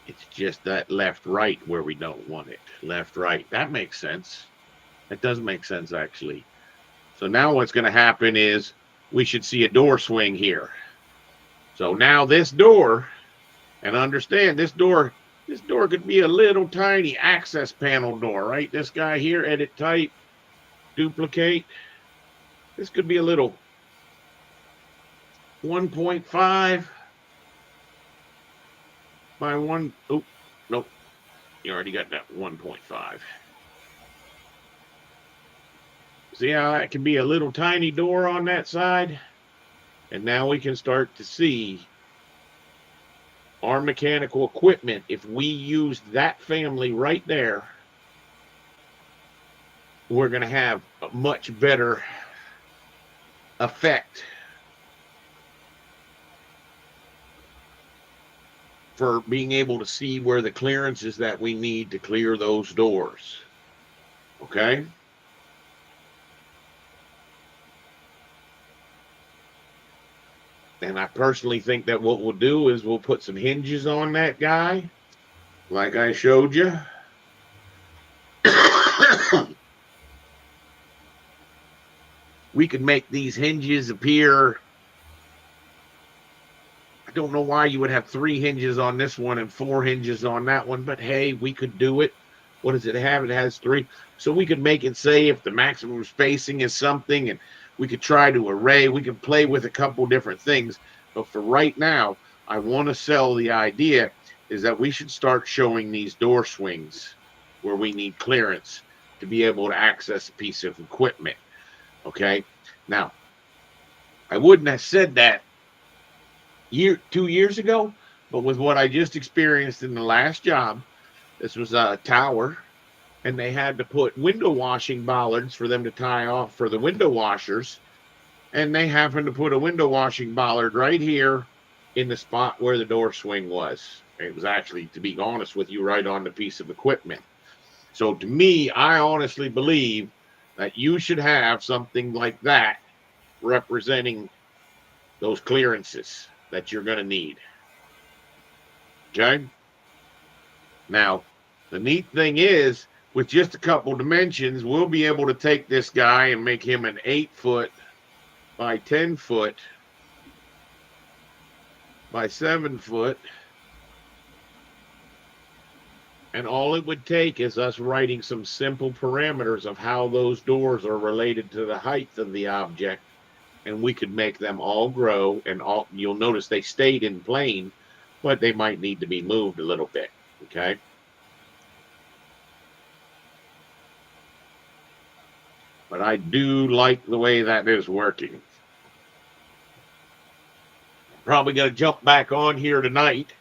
It's just that left right where we don't want it. Left right. That makes sense. That does make sense, actually. So now what's going to happen is we should see a door swing here. So now this door, and understand this door could be a little tiny access panel door, right? This guy here, edit type, duplicate. This could be a little 1.5 by 1. Oh, nope. You already got that 1.5. See how that can be a little tiny door on that side? And now we can start to see our mechanical equipment. If we use that family right there, we're going to have a much better effect for being able to see where the clearance is that we need to clear those doors. Okay? And I personally think that what we'll do is we'll put some hinges on that guy, like I showed you. We could make these hinges appear. I don't know why you would have 3 hinges on this one and 4 hinges on that one, but hey, we could do it. What does it have? It has 3. So we could make it say if the maximum spacing is something, and we could try to array. We could play with a couple different things. But for right now, I want to sell the idea is that we should start showing these door swings where we need clearance to be able to access a piece of equipment. Okay? Now, I wouldn't have said that 2 years ago, but with what I just experienced in the last job, this was a tower, and they had to put window washing bollards for them to tie off for the window washers. And they happened to put a window washing bollard right here in the spot where the door swing was. It was actually, to be honest with you, right on the piece of equipment. So to me, I honestly believe that you should have something like that representing those clearances that you're going to need. Okay? Now, the neat thing is, with just a couple dimensions, we'll be able to take this guy and make him an 8-foot by 10-foot by 7-foot. And all it would take is us writing some simple parameters of how those doors are related to the height of the object. And we could make them all grow, and all you'll notice they stayed in plane, but they might need to be moved a little bit. Okay? But I do like the way that is working. Probably going to jump back on here tonight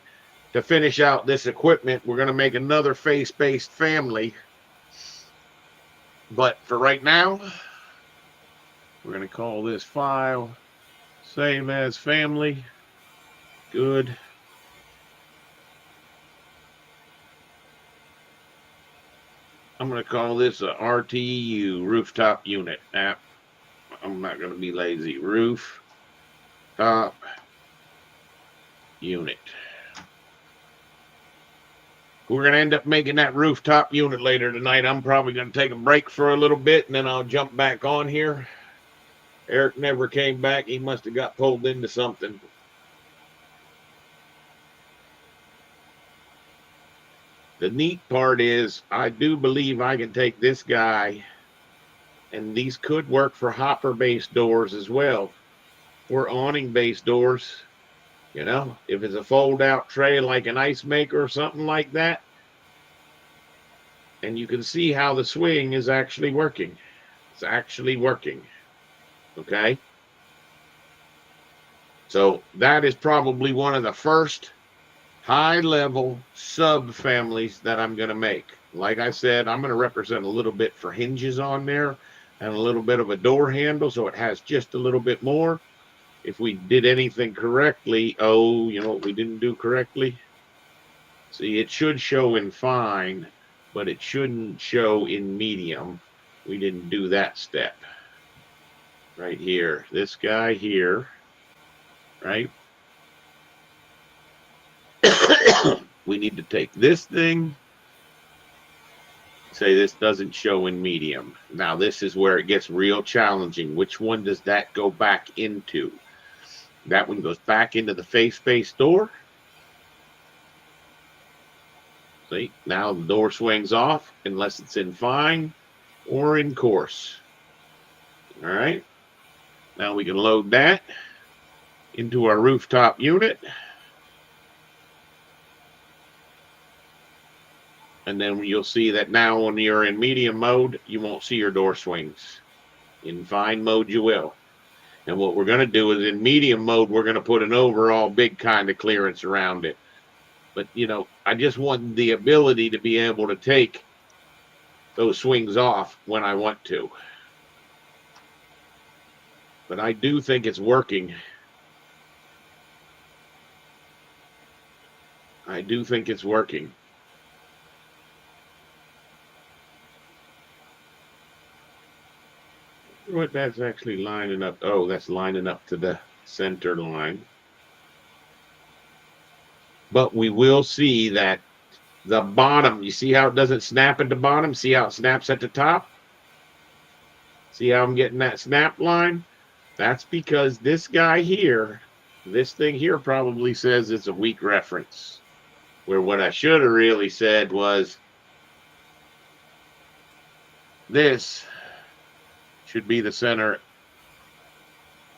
to finish out this equipment. We're going to make another face-based family. But for right now, we're going to call this file save as family. Good. I'm going to call this a RTU, rooftop unit app. I'm not going to be lazy. Rooftop unit. We're going to end up making that rooftop unit later tonight. I'm probably going to take a break for a little bit, and then I'll jump back on here. Eric never came back. He must have got pulled into something. The neat part is I do believe I can take this guy, and these could work for hopper-based doors as well, or awning-based doors. You know, if it's a fold-out tray like an ice maker or something like that. And you can see how the swing is actually working. It's actually working. Okay? So that is probably one of the first high-level sub-families that I'm going to make. Like I said, I'm going to represent a little bit for hinges on there and a little bit of a door handle, so it has just a little bit more. If we did anything correctly, oh, you know what we didn't do correctly? See, it should show in fine, but it shouldn't show in medium. We didn't do that step. Right here. This guy here, right? We We need to take this thing, say this doesn't show in medium. Now this is where it gets real challenging. Which one does that go back into? That one goes back into the face space door. See, now the door swings off unless it's in fine or in coarse. All right. Now we can load that into our rooftop unit. And then you'll see that now when you're in medium mode, you won't see your door swings. In fine mode, you will. And what we're going to do is in medium mode, we're going to put an overall big kind of clearance around it. But, you know, I just want the ability to be able to take those swings off when I want to. But I do think it's working. I do think it's working. What that's actually lining up. Oh, that's lining up to the center line. But we will see that the bottom, you see how it doesn't snap at the bottom? See how it snaps at the top? See how I'm getting that snap line? That's because this guy here, this thing here probably says it's a weak reference. Where what I should have really said was this should be the center,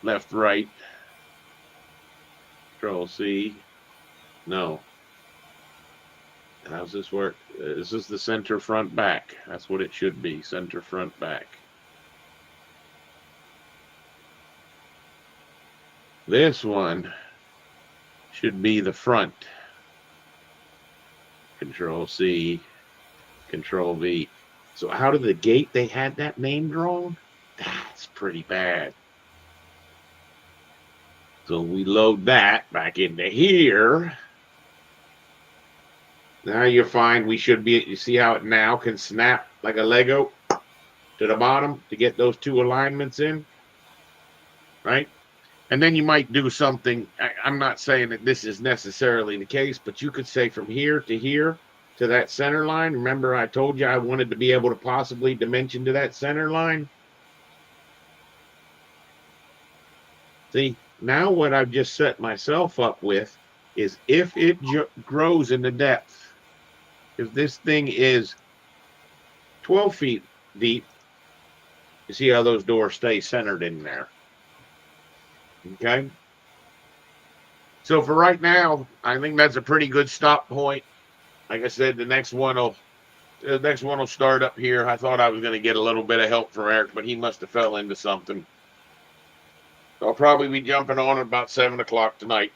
left, right. Control C. No. How's this work? This is the center, front, back. That's what it should be, center, front, back. This one should be the front. Control C, Control V. So out of the gate, they had that name drawn? That's pretty bad. So we load that back into here. Now you find we should be, you see how it now can snap like a Lego to the bottom to get those two alignments in, right? And then you might do something, I'm not saying that this is necessarily the case, but you could say from here to that center line. Remember I told you I wanted to be able to possibly dimension to that center line? See, now what I've just set myself up with is if it grows in the depth, if this thing is 12 feet deep, you see how those doors stay centered in there. Okay. So for right now, I think that's a pretty good stop point. Like I said, the next one will start up here. I thought I was going to get a little bit of help from Eric, but he must have fell into something. So I'll probably be jumping on at about 7 o'clock tonight.